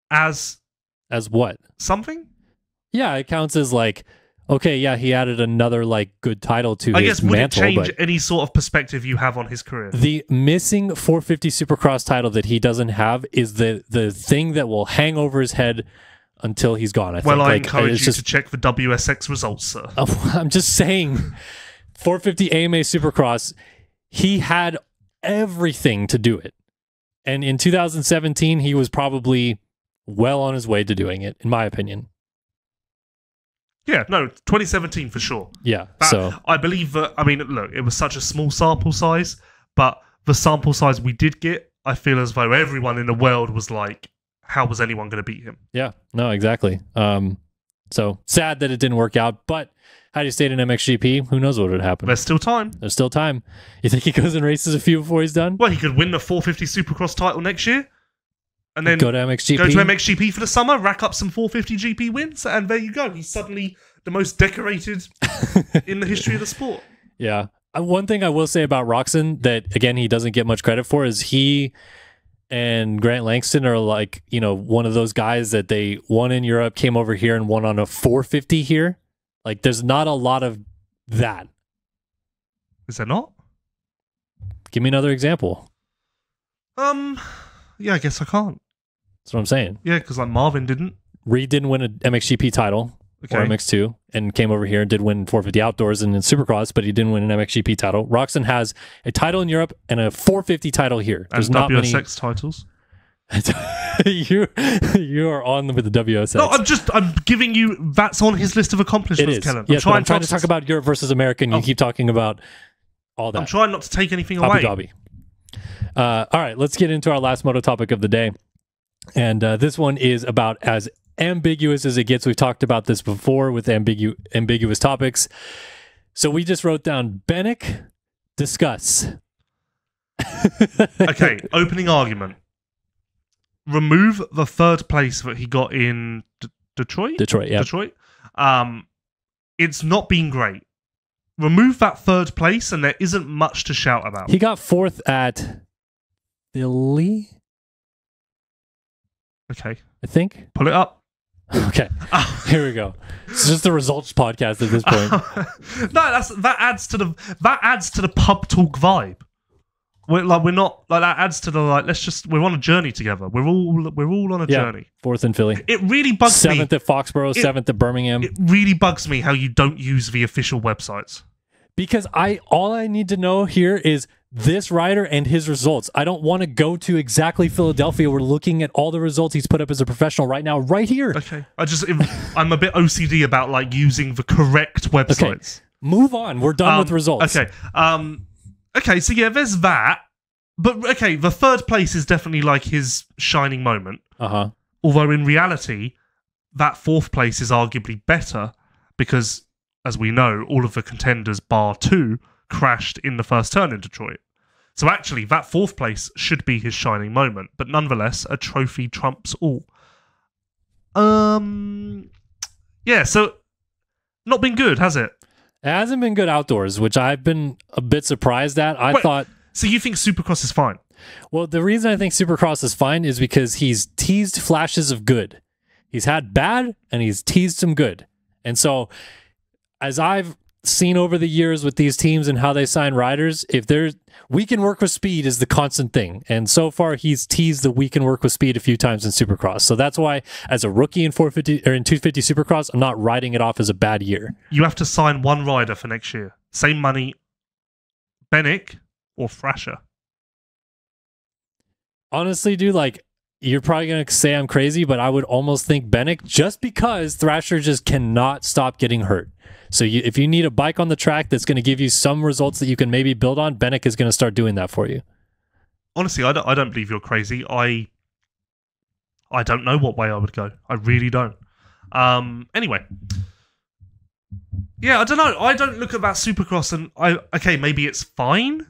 [SPEAKER 4] as
[SPEAKER 3] what?
[SPEAKER 4] Something?
[SPEAKER 3] Yeah, it counts as like, Okay, yeah, he added another good title to
[SPEAKER 4] I
[SPEAKER 3] his
[SPEAKER 4] guess would
[SPEAKER 3] mantle.
[SPEAKER 4] it change any sort of perspective you have on his career?
[SPEAKER 3] The missing 450 Supercross title that he doesn't have is the thing that will hang over his head until he's gone.
[SPEAKER 4] I encourage you to check the WSX results, sir.
[SPEAKER 3] I'm just saying, 450 AMA Supercross, he had everything to do it. And in 2017, he was probably well on his way to doing it, in my opinion.
[SPEAKER 4] Yeah, no, 2017 for sure.
[SPEAKER 3] Yeah,
[SPEAKER 4] so I believe that, look, it was such a small sample size, but the sample size we did get, I feel as though everyone in the world was like, how was anyone going to beat him?
[SPEAKER 3] Yeah, no, exactly. So sad that it didn't work out, but had he stayed in MXGP, who knows what would happen?
[SPEAKER 4] There's still time.
[SPEAKER 3] There's still time. You think he goes and races a few before he's done?
[SPEAKER 4] Well, he could win the 450 Supercross title next year. And then
[SPEAKER 3] go to MXGP.
[SPEAKER 4] Go to MXGP for the summer, rack up some 450 GP wins, and there you go. He's suddenly the most decorated in the history of the sport.
[SPEAKER 3] Yeah. One thing I will say about Roczen that, again, he doesn't get much credit for is he and Grant Langston are one of those guys that they won in Europe, came over here and won on a 450 here. There's not a lot of that.
[SPEAKER 4] Is there not?
[SPEAKER 3] Give me another example.
[SPEAKER 4] Yeah, I guess I can't.
[SPEAKER 3] That's what I'm saying.
[SPEAKER 4] Yeah, because Marvin didn't.
[SPEAKER 3] Reed didn't win an MXGP title or MX2 and came over here and did win 450 Outdoors and in Supercross, but he didn't win an MXGP title. Roczen has a title in Europe and a 450 title here. There's
[SPEAKER 4] and
[SPEAKER 3] not
[SPEAKER 4] WSX titles.
[SPEAKER 3] you are on with the WSX.
[SPEAKER 4] No, I'm giving you, that's on his list of accomplishments, Kellen.
[SPEAKER 3] Yes, I'm trying to talk about Europe versus America, and you keep talking about all that.
[SPEAKER 4] I'm trying not to take anything away.
[SPEAKER 3] Abu Dhabi. All right, let's get into our last moto topic of the day. And this one is about as ambiguous as it gets. We've talked about this before with ambiguous topics. So we just wrote down Benik, discuss.
[SPEAKER 4] Okay, opening argument. Remove the third place that he got in Detroit?
[SPEAKER 3] Detroit, yeah.
[SPEAKER 4] Detroit. It's not been great. Remove that third place and there isn't much to shout about.
[SPEAKER 3] He got fourth at Philly?
[SPEAKER 4] Okay.
[SPEAKER 3] I think.
[SPEAKER 4] Pull it up.
[SPEAKER 3] Okay. Here we go. It's just a results podcast at this point.
[SPEAKER 4] No, that adds to the pub talk vibe. We're not that adds to the we're on a journey together. We're all on a journey.
[SPEAKER 3] Fourth in Philly.
[SPEAKER 4] It really bugs me.
[SPEAKER 3] Seventh at Foxborough, seventh at Birmingham.
[SPEAKER 4] It really bugs me how you don't use the official websites.
[SPEAKER 3] Because all I need to know here is this rider and his results. I don't want to go to exactly Philadelphia. We're looking at all the results he's put up as a professional right now, right here.
[SPEAKER 4] Okay. I'm a bit OCD about using the correct websites.
[SPEAKER 3] Okay. Move on. We're done with results.
[SPEAKER 4] Okay. Okay, so yeah, there's that. But okay, the third place is definitely his shining moment.
[SPEAKER 3] Uh-huh.
[SPEAKER 4] Although in reality, that fourth place is arguably better because, as we know, all of the contenders bar 2 crashed in the first turn in Detroit. So actually, that fourth place should be his shining moment. But nonetheless, a trophy trumps all. Yeah, so not been good, has it?
[SPEAKER 3] It hasn't been good outdoors, which I've been a bit surprised at. I thought...
[SPEAKER 4] So you think Supercross is fine?
[SPEAKER 3] Well, the reason I think Supercross is fine is because he's teased flashes of good. He's had bad, and he's teased some good. And as I've seen over the years with these teams and how they sign riders, we can work with speed is the constant thing. And so far, he's teased that we can work with speed a few times in Supercross. So that's why, as a rookie in 450 or in 250 Supercross, I'm not writing it off as a bad year.
[SPEAKER 4] You have to sign one rider for next year. Same money, Benik or Thrasher.
[SPEAKER 3] Honestly, dude, you're probably going to say I'm crazy, but I would almost think Benik, just because Thrasher just cannot stop getting hurt. So if you need a bike on the track that's going to give you some results that you can maybe build on, Benik is going to start doing that for you. Honestly,
[SPEAKER 4] I don't believe you're crazy. I don't know what way I would go. I really don't. Anyway. Yeah, I don't know. I don't look at that Supercross and maybe it's fine.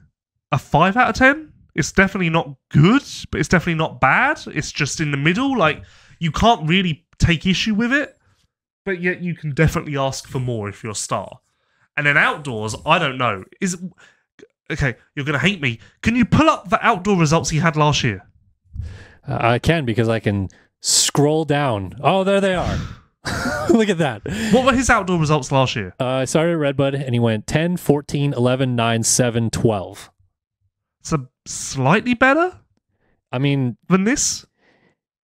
[SPEAKER 4] A 5 out of 10? It's definitely not good, but it's definitely not bad. It's just in the middle. You can't really take issue with it. But yet you can definitely ask for more if you're a star. And then outdoors, I don't know. Okay, you're going to hate me. Can you pull up the outdoor results he had last year?
[SPEAKER 3] I can, because I can scroll down. Oh, there they are. Look at that.
[SPEAKER 4] What were his outdoor results last year?
[SPEAKER 3] I started at Redbud, and he went 10, 14, 11, 9, 7, 12.
[SPEAKER 4] So slightly better
[SPEAKER 3] I mean,
[SPEAKER 4] than this?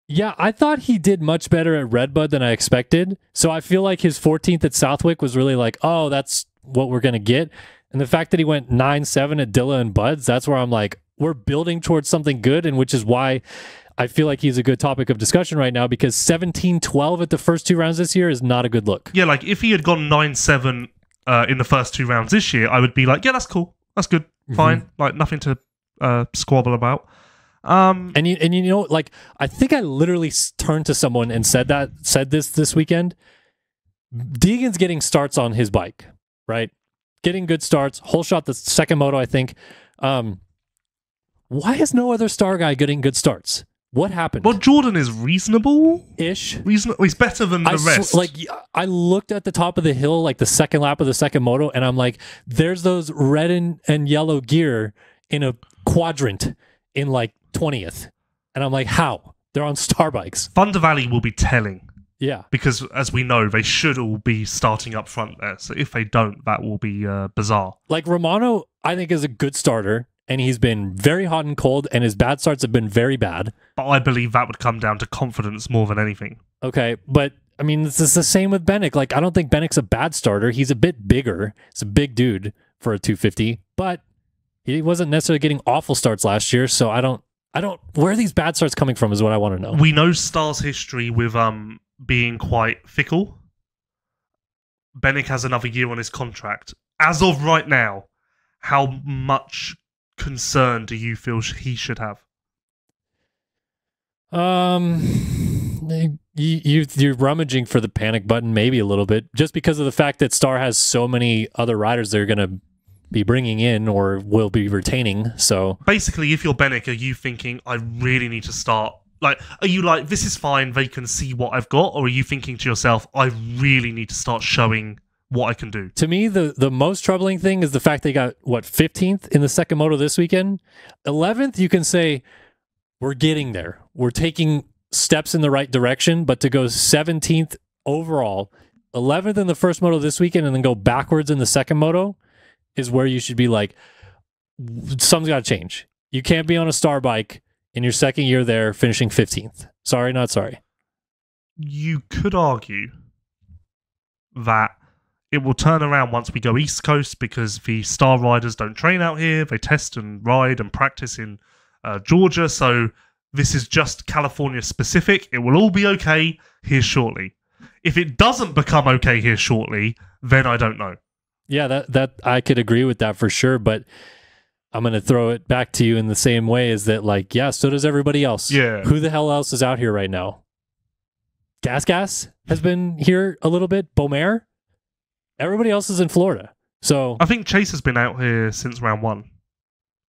[SPEAKER 3] Yeah, I thought he did much better at Redbud than I expected. So I feel like his 14th at Southwick was really like, oh, that's what we're going to get. And the fact that he went 9-7 at Dilla and Buds, that's where I'm like, we're building towards something good, and which is why I feel like he's a good topic of discussion right now, because 17-12 at the first 2 rounds this year is not a good look.
[SPEAKER 4] Yeah, like if he had gone 9-7 in the first 2 rounds this year, I would be like, yeah, that's cool. That's good. Fine. Like nothing to squabble about.
[SPEAKER 3] And you know, like, I think I literally turned to someone and said this weekend. Deegan's getting starts on his bike, right? Getting good starts. Whole shot the second moto, I think. Why is no other star guy getting good starts? What happened?
[SPEAKER 4] Well, Jordan is reasonable-ish. Reasonable. He's better than the rest.
[SPEAKER 3] I looked at the top of the hill, like the second lap of the second moto, and I'm like, there's those red and yellow gear in a quadrant in like 20th. And I'm like, how? They're on star bikes.
[SPEAKER 4] Thunder Valley will be telling.
[SPEAKER 3] Yeah.
[SPEAKER 4] Because, as we know, they should all be starting up front there. So if they don't, that will be bizarre.
[SPEAKER 3] Like, Romano, I think, is a good starter, and he's been very hot and cold, and his bad starts have been very bad.
[SPEAKER 4] But I believe that would come down to confidence more than anything.
[SPEAKER 3] Okay, but, I mean, it's the same with Benik. Like, I don't think Benik's a bad starter. He's a bit bigger. He's a big dude for a 250, but he wasn't necessarily getting awful starts last year, so I don't, where are these bad starts coming from is what I want to know.
[SPEAKER 4] We know Star's history with being quite fickle. Benik has another year on his contract. As of right now, how much concern do you feel he should have?
[SPEAKER 3] You're rummaging for the panic button maybe a little bit, just because of the fact that Star has so many other riders they're going to be bringing in or will be retaining. So
[SPEAKER 4] basically, if you're Benik, are you thinking, I really need to start? Like, are you like, this is fine, they can see what I've got? Or are you thinking to yourself, I really need to start showing what I can do?
[SPEAKER 3] To me, the most troubling thing is the fact they got, 15th in the second moto this weekend? 11th, you can say, we're getting there. We're taking steps in the right direction, but to go 17th overall, 11th in the first moto this weekend, and then go backwards in the second moto is where you should be like, something's got to change. You can't be on a star bike in your second year there, finishing 15th. Sorry, not sorry.
[SPEAKER 4] You could argue that it will turn around once we go East Coast, because the star riders don't train out here. They test and ride and practice in Georgia. So this is just California specific. It will all be okay here shortly. If it doesn't become okay here shortly, then I don't know.
[SPEAKER 3] Yeah, that I could agree with that for sure, but I'm going to throw it back to you in the same way, is that, like, yeah, so does everybody else.
[SPEAKER 4] Yeah.
[SPEAKER 3] Who the hell else is out here right now? Gas has been here a little bit. Beaumer. Everybody else is in Florida. So
[SPEAKER 4] I think Chase has been out here since round 1.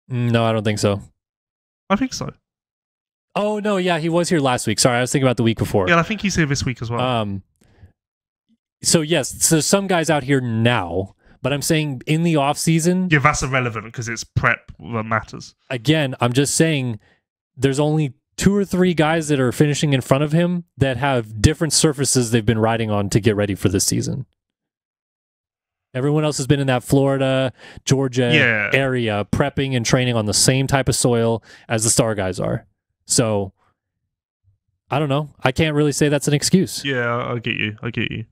[SPEAKER 3] No, I don't think so.
[SPEAKER 4] I think so.
[SPEAKER 3] Oh, no, yeah, he was here last week. Sorry, I was thinking about the week before.
[SPEAKER 4] Yeah, I think he's here this week as well.
[SPEAKER 3] So, yes, so some guys out here now, but I'm saying in the off season.
[SPEAKER 4] Yeah, that's irrelevant because it's prep that matters.
[SPEAKER 3] Again, I'm just saying there's only 2 or 3 guys that are finishing in front of him that have different surfaces they've been riding on to get ready for this season. Everyone else has been in that Florida, Georgia area, prepping and training on the same type of soil as the star guys are. So, I don't know. I can't really say that's an excuse.
[SPEAKER 4] Yeah, I get you.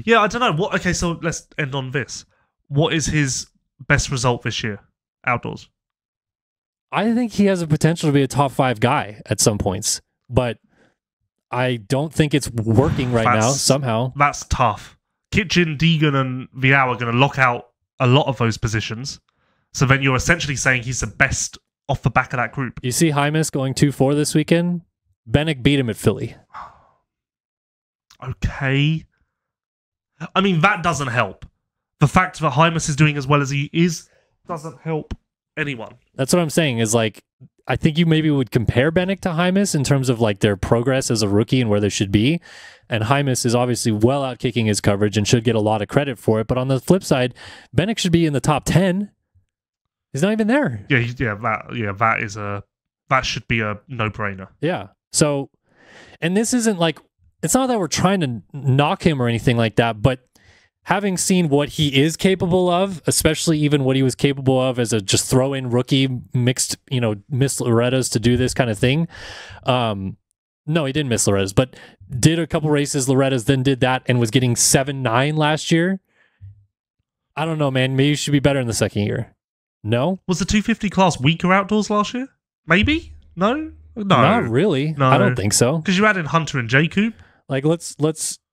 [SPEAKER 4] Yeah, I don't know. Okay, so let's end on this. What is his best result this year, outdoors?
[SPEAKER 3] I think he has a potential to be a top 5 guy at some points, but I don't think it's working now somehow.
[SPEAKER 4] That's tough. Kitchen, Deegan, and Viao are going to lock out a lot of those positions. So then you're essentially saying he's the best off the back of that group.
[SPEAKER 3] You see Hymas going 2-4 this weekend? Benik beat him at Philly.
[SPEAKER 4] Okay. I mean, that doesn't help. The fact that Hymas is doing as well as he is doesn't help anyone.
[SPEAKER 3] That's what I'm saying, is like, I think you maybe would compare Benik to Hymas in terms of like their progress as a rookie and where they should be. And Hymas is obviously well out kicking his coverage and should get a lot of credit for it. But on the flip side, Benik should be in the top 10. He's not even there.
[SPEAKER 4] That should be a no-brainer.
[SPEAKER 3] Yeah. So, and this isn't like, it's not that we're trying to knock him or anything like that, but having seen what he is capable of, especially even what he was capable of as a just throw-in rookie, missed Loretta's to do this kind of thing. No, he didn't miss Loretta's, but did a couple races Loretta's, then did that and was getting 7.9 last year. I don't know, man. Maybe you should be better in the second year. No?
[SPEAKER 4] Was the 250 class weaker outdoors last year? Maybe? No? No.
[SPEAKER 3] Not really. No. I don't think so.
[SPEAKER 4] Because you had in Hunter and Jacob.
[SPEAKER 3] Like, let's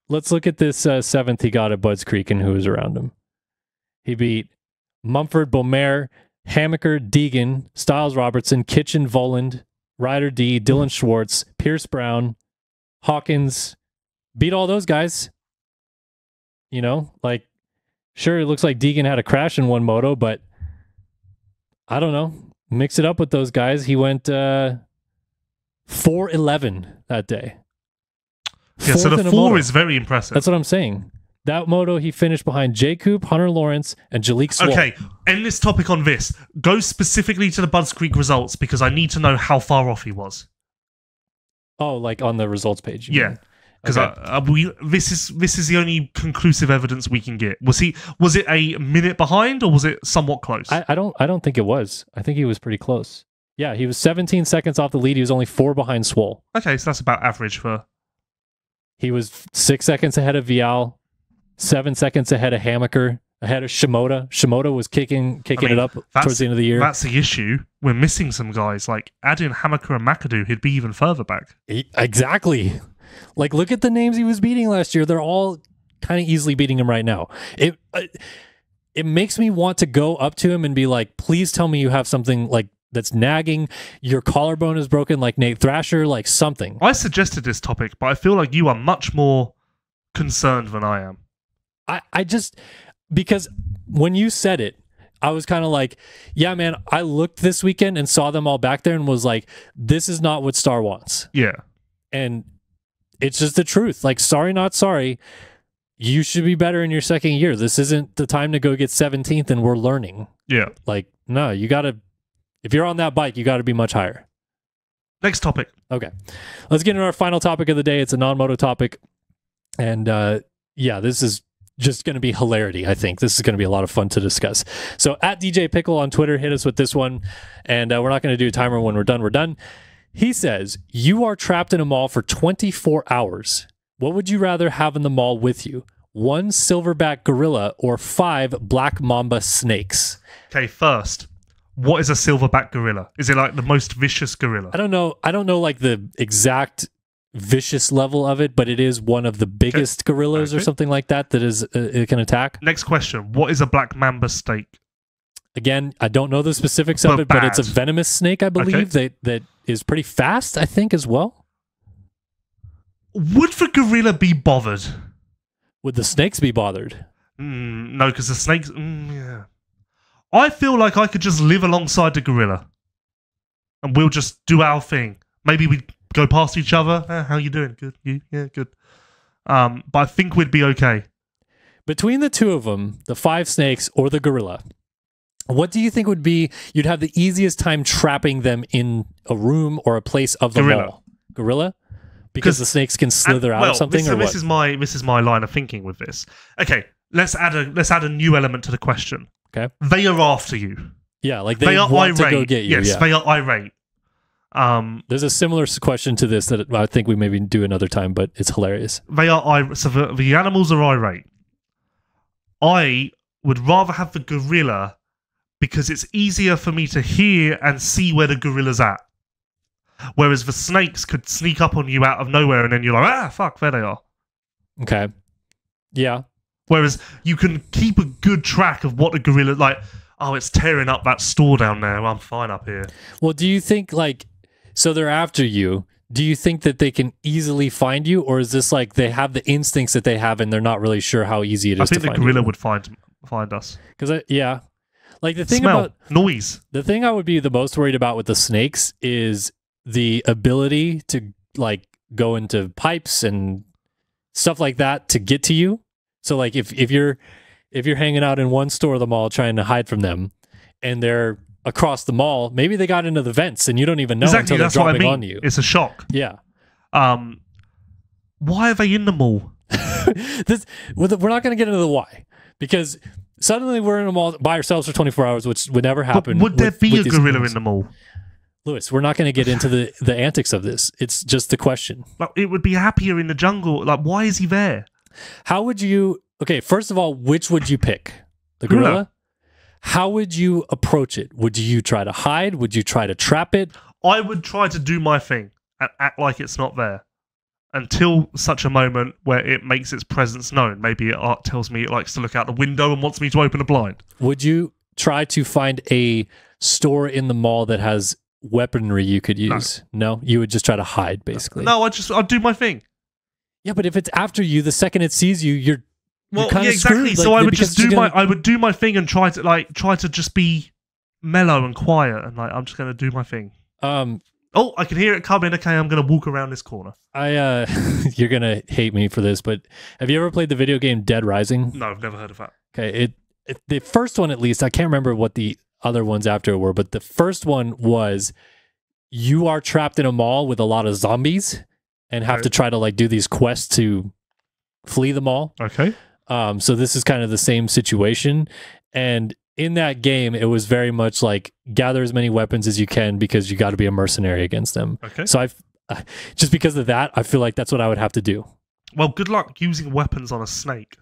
[SPEAKER 3] look at this seventh he got at Budds Creek and who was around him. He beat Mumford, Beaumer, Hammaker, Deegan, Stiles Robertson, Kitchen, Voland, Ryder D, Dylan Schwartz, Pierce Brown, Hawkins. Beat all those guys. Like, sure, it looks like Deegan had a crash in one moto, but I don't know. Mix it up with those guys. He went 4:11 that day.
[SPEAKER 4] Yeah, so the 4 is very impressive.
[SPEAKER 3] That's what I'm saying. That moto, he finished behind Jacob, Hunter Lawrence, and Jalik Swoll.
[SPEAKER 4] Okay, end this topic on this. Go specifically to the Budds Creek results because I need to know how far off he was.
[SPEAKER 3] Oh, like on the results page?
[SPEAKER 4] Yeah, because this is the only conclusive evidence we can get. Was it a minute behind or was it somewhat close?
[SPEAKER 3] I don't think it was. I think he was pretty close. Yeah, he was 17 seconds off the lead. He was only 4 behind Swoll.
[SPEAKER 4] Okay, so that's about average for.
[SPEAKER 3] He was 6 seconds ahead of Vial, 7 seconds ahead of Hammaker, ahead of Shimoda. Shimoda was kicking it up towards the end of the year.
[SPEAKER 4] That's the issue. We're missing some guys. Like, add in Hammaker and McAdoo, he'd be even further back.
[SPEAKER 3] Exactly. Like, look at the names he was beating last year. They're all kind of easily beating him right now. It makes me want to go up to him and be like, please tell me you have something like that's nagging, your collarbone is broken like Nate Thrasher, like something.
[SPEAKER 4] I suggested this topic, but I feel like you are much more concerned than I am.
[SPEAKER 3] I just, because when you said it, I was kind of like, yeah, man, I looked this weekend and saw them all back there and was like, this is not what Star wants.
[SPEAKER 4] Yeah.
[SPEAKER 3] And it's just the truth. Like, sorry, not sorry. You should be better in your second year. This isn't the time to go get 17th and we're learning.
[SPEAKER 4] Yeah.
[SPEAKER 3] Like, no, you got to, if you're on that bike, you got to be much higher.
[SPEAKER 4] Next topic.
[SPEAKER 3] Okay. Let's get into our final topic of the day. It's a non-moto topic. And yeah, this is just going to be hilarity, I think. This is going to be a lot of fun to discuss. So at DJ Pickle on Twitter, hit us with this one. And we're not going to do a timer when we're done. We're done. He says, you are trapped in a mall for 24 hours. What would you rather have in the mall with you? 1 silverback gorilla or 5 black mamba snakes?
[SPEAKER 4] Okay, first. What is a silverback gorilla? Is it like the most vicious gorilla?
[SPEAKER 3] I don't know like the exact vicious level of it, but it is one of the biggest gorillas or something like that is it can attack.
[SPEAKER 4] Next question. What is a black mamba snake?
[SPEAKER 3] Again, I don't know the specifics of it, but it's a venomous snake, I believe, that is pretty fast, I think, as well.
[SPEAKER 4] Would the gorilla be bothered?
[SPEAKER 3] Would the snakes be bothered?
[SPEAKER 4] No, because the snakes... yeah. I feel like I could just live alongside the gorilla. And we'll just do our thing. Maybe we go past each other. How you doing? Good. You? Yeah, good. But I think we'd be okay.
[SPEAKER 3] Between the two of them, the 5 snakes or the gorilla, what do you think would be, you'd have the easiest time trapping them in a room or a place of the mall? Gorilla? Because the snakes can slither out of something, or what? This
[SPEAKER 4] is my line of thinking with this. Okay, let's add a new element to the question.
[SPEAKER 3] Okay.
[SPEAKER 4] They are after you.
[SPEAKER 3] Yeah, like they want irate. To go get you.
[SPEAKER 4] Yes,
[SPEAKER 3] yeah.
[SPEAKER 4] They are irate.
[SPEAKER 3] There's a similar question to this that I think we maybe do another time, but it's hilarious.
[SPEAKER 4] They are irate. So the animals are irate. I would rather have the gorilla because it's easier for me to hear and see where the gorilla's at. Whereas the snakes could sneak up on you out of nowhere and then you're like, fuck, there they are.
[SPEAKER 3] Okay. Yeah.
[SPEAKER 4] Whereas you can keep a good track of what the gorilla, like, oh, it's tearing up that store down there. Well, I'm fine up here.
[SPEAKER 3] Well, do you think, like, so they're after you. Do you think that they can easily find you? Or is this like they have the instincts that they have and they're not really sure how easy it is to find you?
[SPEAKER 4] I think the gorilla would find us.
[SPEAKER 3] Because, yeah. Like the thing
[SPEAKER 4] Smell,
[SPEAKER 3] about...
[SPEAKER 4] noise.
[SPEAKER 3] The thing I would be the most worried about with the snakes is the ability to, like, go into pipes and stuff like that to get to you. So like if you're hanging out in one store of the mall trying to hide from them and they're across the mall, maybe they got into the vents and you don't even know until they're dropping on you.
[SPEAKER 4] It's a shock.
[SPEAKER 3] Yeah.
[SPEAKER 4] Why are they in the mall?
[SPEAKER 3] We're not going to get into the why, because suddenly we're in a mall by ourselves for 24 hours, which would never happen.
[SPEAKER 4] But would there be a gorilla in the mall?
[SPEAKER 3] Lewis, we're not going to get into the antics of this. It's just the question.
[SPEAKER 4] Like, it would be happier in the jungle. Like, why is he there?
[SPEAKER 3] How would you... Okay, first of all, which would you pick? The gorilla? How would you approach it? Would you try to hide? Would you try to trap it?
[SPEAKER 4] I would try to do my thing and act like it's not there until such a moment where it makes its presence known. Maybe it tells me it likes to look out the window and wants me to open a blind.
[SPEAKER 3] Would you try to find a store in the mall that has weaponry you could use? No? You would just try to hide, basically.
[SPEAKER 4] No, I'd do my thing.
[SPEAKER 3] Yeah, but if it's after you, the second it sees you, you're kind of
[SPEAKER 4] exactly.
[SPEAKER 3] screwed.
[SPEAKER 4] So
[SPEAKER 3] like,
[SPEAKER 4] I would just I would do my thing and try to just be mellow and quiet, and like I'm just gonna do my thing. Oh, I can hear it coming. Okay, I'm gonna walk around this corner.
[SPEAKER 3] You're gonna hate me for this, but have you ever played the video game Dead Rising?
[SPEAKER 4] No, I've never heard of that.
[SPEAKER 3] Okay, the first one, at least, I can't remember what the other ones after were, but the first one was you are trapped in a mall with a lot of zombies and have to try to like do these quests to flee the mall.
[SPEAKER 4] Okay.
[SPEAKER 3] So this is kind of the same situation, and in that game, it was very much like gather as many weapons as you can because you got to be a mercenary against them.
[SPEAKER 4] Okay.
[SPEAKER 3] So just because of that, I feel like that's what I would have to do.
[SPEAKER 4] Well, good luck using weapons on a snake.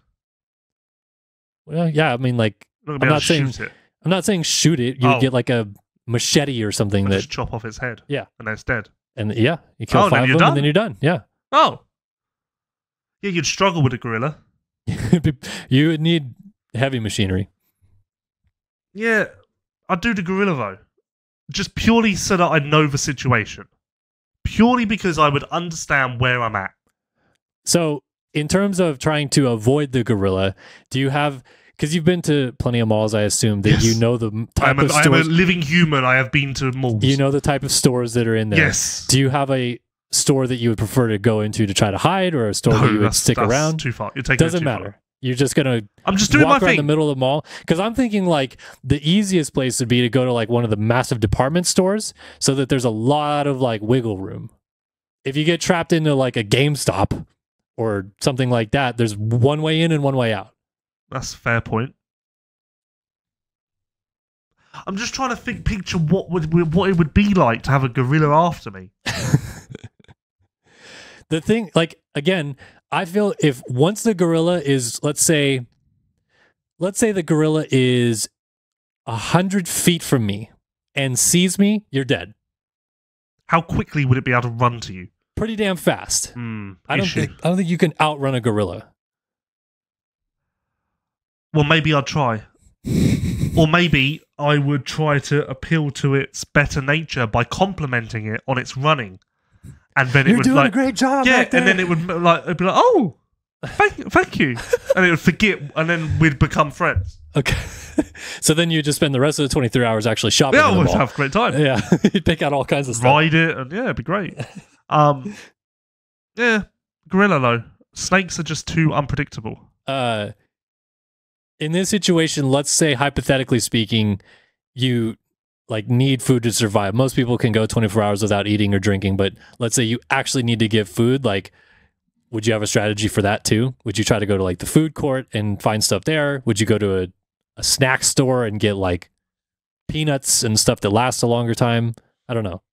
[SPEAKER 3] Well, yeah, I mean, like I'm not saying shoot it. You get like a machete or something that
[SPEAKER 4] just chop off its head.
[SPEAKER 3] Yeah,
[SPEAKER 4] and then it's dead.
[SPEAKER 3] And yeah, you kill 5 of them, and then you're done. Yeah.
[SPEAKER 4] Oh. Yeah, you'd struggle with a gorilla.
[SPEAKER 3] You would need heavy machinery.
[SPEAKER 4] Yeah, I'd do the gorilla though. Just purely so that I'd know the situation. Purely because I would understand where I'm at.
[SPEAKER 3] So, in terms of trying to avoid the gorilla, do you have... Because you've been to plenty of malls, I assume, that you know the type of stores...
[SPEAKER 4] I'm a living human. I have been to malls.
[SPEAKER 3] You know the type of stores that are in there.
[SPEAKER 4] Yes.
[SPEAKER 3] Do you have a store that you would prefer to go into to try to hide, or a store that you would stick around?
[SPEAKER 4] Too far. You're taking
[SPEAKER 3] Doesn't matter. You're just gonna.
[SPEAKER 4] I'm just doing
[SPEAKER 3] walk
[SPEAKER 4] my
[SPEAKER 3] around
[SPEAKER 4] thing.
[SPEAKER 3] the middle of the mall, because I'm thinking like the easiest place would be to go to like one of the massive department stores, so that there's a lot of like wiggle room. If you get trapped into like a GameStop or something like that, there's one way in and one way out.
[SPEAKER 4] That's a fair point. I'm just trying to picture what it would be like to have a gorilla after me.
[SPEAKER 3] The thing, like, again, I feel if once the gorilla is, let's say the gorilla is 100 feet from me and sees me, you're dead.
[SPEAKER 4] How quickly would it be able to run to you?
[SPEAKER 3] Pretty damn fast. I don't think you can outrun a gorilla.
[SPEAKER 4] Well, maybe I'd try. Or maybe I would try to appeal to its better nature by complimenting it on its running. And then
[SPEAKER 3] You're doing a great job.
[SPEAKER 4] Yeah, and then it'd be like, oh, thank you. And it would forget, and then we'd become friends.
[SPEAKER 3] Okay. So then you just spend the rest of the 23 hours actually shopping.
[SPEAKER 4] Yeah,
[SPEAKER 3] we'd
[SPEAKER 4] have a great time.
[SPEAKER 3] Yeah, you'd pick out all kinds of stuff.
[SPEAKER 4] Ride it, and yeah, it'd be great. Yeah, gorilla though. Snakes are just too unpredictable.
[SPEAKER 3] In this situation, let's say hypothetically speaking, you like need food to survive. Most people can go 24 hours without eating or drinking, but let's say you actually need to give food. Like, would you have a strategy for that too? Would you try to go to like the food court and find stuff there? Would you go to a snack store and get like peanuts and stuff that lasts a longer time? I don't know.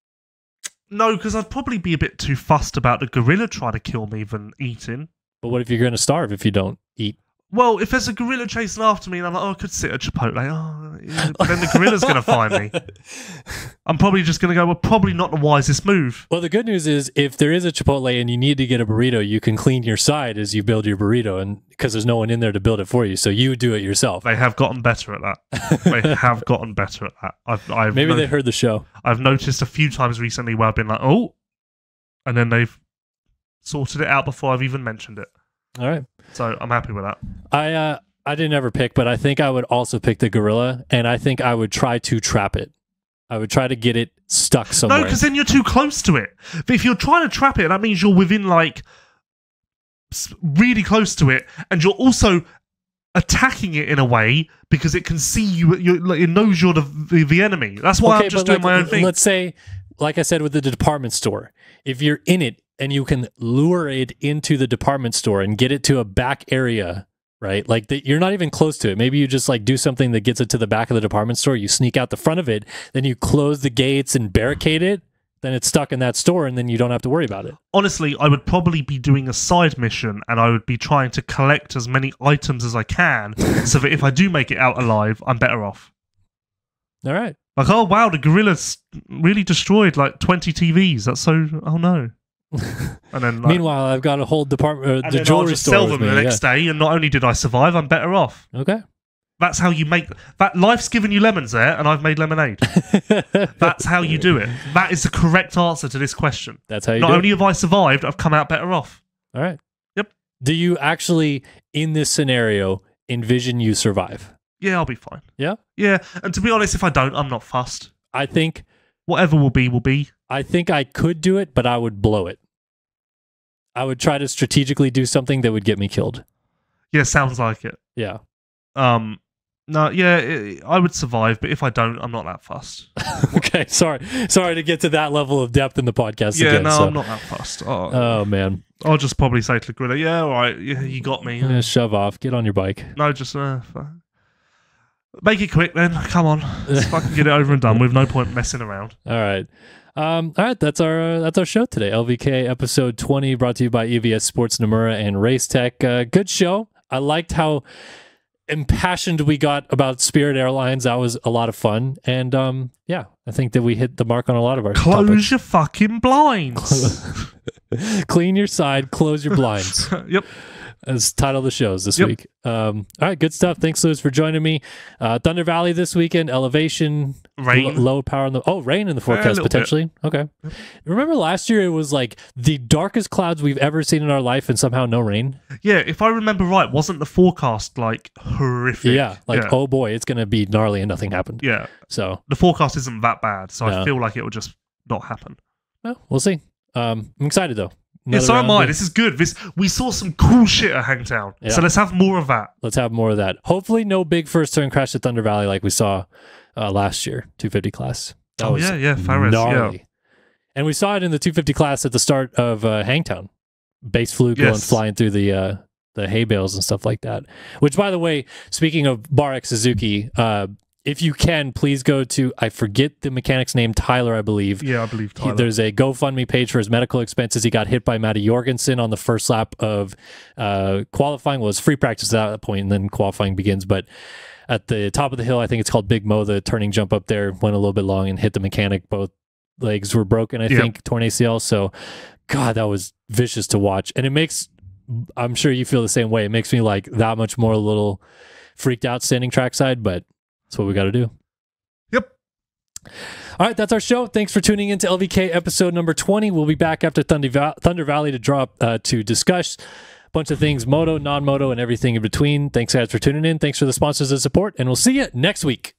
[SPEAKER 4] No, because I'd probably be a bit too fussed about the gorilla trying to kill me than eating.
[SPEAKER 3] But what if you're going to starve if you don't eat?
[SPEAKER 4] Well, if there's a gorilla chasing after me and I'm like, oh, I could sit at Chipotle. Oh, yeah. But then the gorilla's going to find me. I'm probably just going to go, well, probably not the wisest move.
[SPEAKER 3] Well, the good news is if there is a Chipotle and you need to get a burrito, you can clean your side as you build your burrito, and because there's no one in there to build it for you. So you do it yourself.
[SPEAKER 4] They have gotten better at that. They have gotten better at that.
[SPEAKER 3] Maybe they heard the show.
[SPEAKER 4] I've noticed a few times recently where I've been like, oh, and then they've sorted it out before I've even mentioned it.
[SPEAKER 3] All right.
[SPEAKER 4] So I'm happy with that.
[SPEAKER 3] I didn't ever pick, but I think I would also pick the gorilla, and I think I would try to trap it. I would try to get it stuck somewhere.
[SPEAKER 4] No, because then you're too close to it. But if you're trying to trap it, that means you're within like really close to it, and you're also attacking it in a way because it can see you. It knows you're the enemy. That's why I'm just doing my own thing.
[SPEAKER 3] Let's say, like I said with the department store, if you're in it and you can lure it into the department store and get it to a back area, right? Like you're not even close to it. Maybe you just like do something that gets it to the back of the department store. You sneak out the front of it, then you close the gates and barricade it. Then it's stuck in that store, and then you don't have to worry about it.
[SPEAKER 4] Honestly, I would probably be doing a side mission, and I would be trying to collect as many items as I can, so that if I do make it out alive, I'm better off.
[SPEAKER 3] All right.
[SPEAKER 4] Like, oh wow, the gorillas really destroyed like 20 TVs. That's so. Oh no. And then, like,
[SPEAKER 3] meanwhile, I've got a whole department, the
[SPEAKER 4] I'll
[SPEAKER 3] jewelry
[SPEAKER 4] just
[SPEAKER 3] store.
[SPEAKER 4] sell them the next day, and not only did I survive, I'm better off.
[SPEAKER 3] Okay.
[SPEAKER 4] That's how you make that. Life's given you lemons there, and I've made lemonade. That's how you do it. That is the correct answer to this question.
[SPEAKER 3] That's how you
[SPEAKER 4] Not
[SPEAKER 3] do
[SPEAKER 4] only have I survived, I've come out better off.
[SPEAKER 3] All right.
[SPEAKER 4] Yep.
[SPEAKER 3] Do you actually, in this scenario, envision you survive?
[SPEAKER 4] Yeah, I'll be fine.
[SPEAKER 3] Yeah?
[SPEAKER 4] Yeah, and to be honest, if I don't, I'm not fussed.
[SPEAKER 3] I think...
[SPEAKER 4] Whatever will be, will be.
[SPEAKER 3] I think I could do it, but I would blow it. I would try to strategically do something that would get me killed.
[SPEAKER 4] Yeah, sounds like it.
[SPEAKER 3] Yeah.
[SPEAKER 4] No, yeah, I would survive, but if I don't, I'm not that fussed.
[SPEAKER 3] Okay, sorry to get to that level of depth in the podcast
[SPEAKER 4] yeah,
[SPEAKER 3] again.
[SPEAKER 4] no,
[SPEAKER 3] so.
[SPEAKER 4] I'm not that fussed.
[SPEAKER 3] Oh, man.
[SPEAKER 4] I'll just probably say to the gorilla, yeah, all right, yeah, you got me.
[SPEAKER 3] Yeah, shove off. Get on your bike.
[SPEAKER 4] No, just make it quick then. Come on. Let's fucking get it over and done with. No point messing around.
[SPEAKER 3] All right. All right, that's our show today. LVK episode 20 brought to you by EVS Sports Nomura and Race Tech. Good show. I liked how impassioned we got about Spirit Airlines. That was a lot of fun. And yeah, I think that we hit the mark on a lot of our
[SPEAKER 4] Close your fucking blinds.
[SPEAKER 3] Clean your side, close your blinds.
[SPEAKER 4] Yep.
[SPEAKER 3] As title of the shows this week. All right, good stuff. Thanks, Lewis, for joining me. Thunder Valley this weekend, elevation,
[SPEAKER 4] rain,
[SPEAKER 3] low power in the rain in the forecast potentially. Bit. Okay. Yep. Remember last year it was like the darkest clouds we've ever seen in our life, and somehow no rain.
[SPEAKER 4] Yeah, if I remember right, wasn't the forecast like horrific?
[SPEAKER 3] Yeah, oh boy, it's gonna be gnarly, and nothing happened.
[SPEAKER 4] Yeah.
[SPEAKER 3] So
[SPEAKER 4] the forecast isn't that bad, so I feel like it will just not happen.
[SPEAKER 3] Well, we'll see. I'm excited though.
[SPEAKER 4] Yeah, so am I. This is good. We saw some cool shit at Hangtown. Yeah. So let's have more of that.
[SPEAKER 3] Let's have more of that. Hopefully no big first turn crash at Thunder Valley like we saw last year, 250 class. That was
[SPEAKER 4] Farris,
[SPEAKER 3] gnarly. Yeah. And we saw it in the 250 class at the start of Hangtown. Base fluke going flying through the hay bales and stuff like that. Which, by the way, speaking of Bar X Suzuki, if you can, please go to, I forget the mechanic's name, Tyler, I believe.
[SPEAKER 4] Yeah, I believe Tyler.
[SPEAKER 3] There's a GoFundMe page for his medical expenses. He got hit by Matty Jorgensen on the first lap of qualifying. Well, it's free practice at that point, and then qualifying begins. But at the top of the hill, I think it's called Big Mo, the turning jump up there went a little bit long and hit the mechanic. Both legs were broken, I think, torn ACL. So, God, that was vicious to watch. And it makes, I'm sure you feel the same way, it makes me like that much more a little freaked out standing trackside, but that's what we got to do.
[SPEAKER 4] Yep.
[SPEAKER 3] All right, that's our show. Thanks for tuning in to LVK episode number 20. We'll be back after Thunder Valley to discuss a bunch of things, moto, non-moto, and everything in between. Thanks, guys, for tuning in. Thanks for the sponsors and support, and we'll see you next week.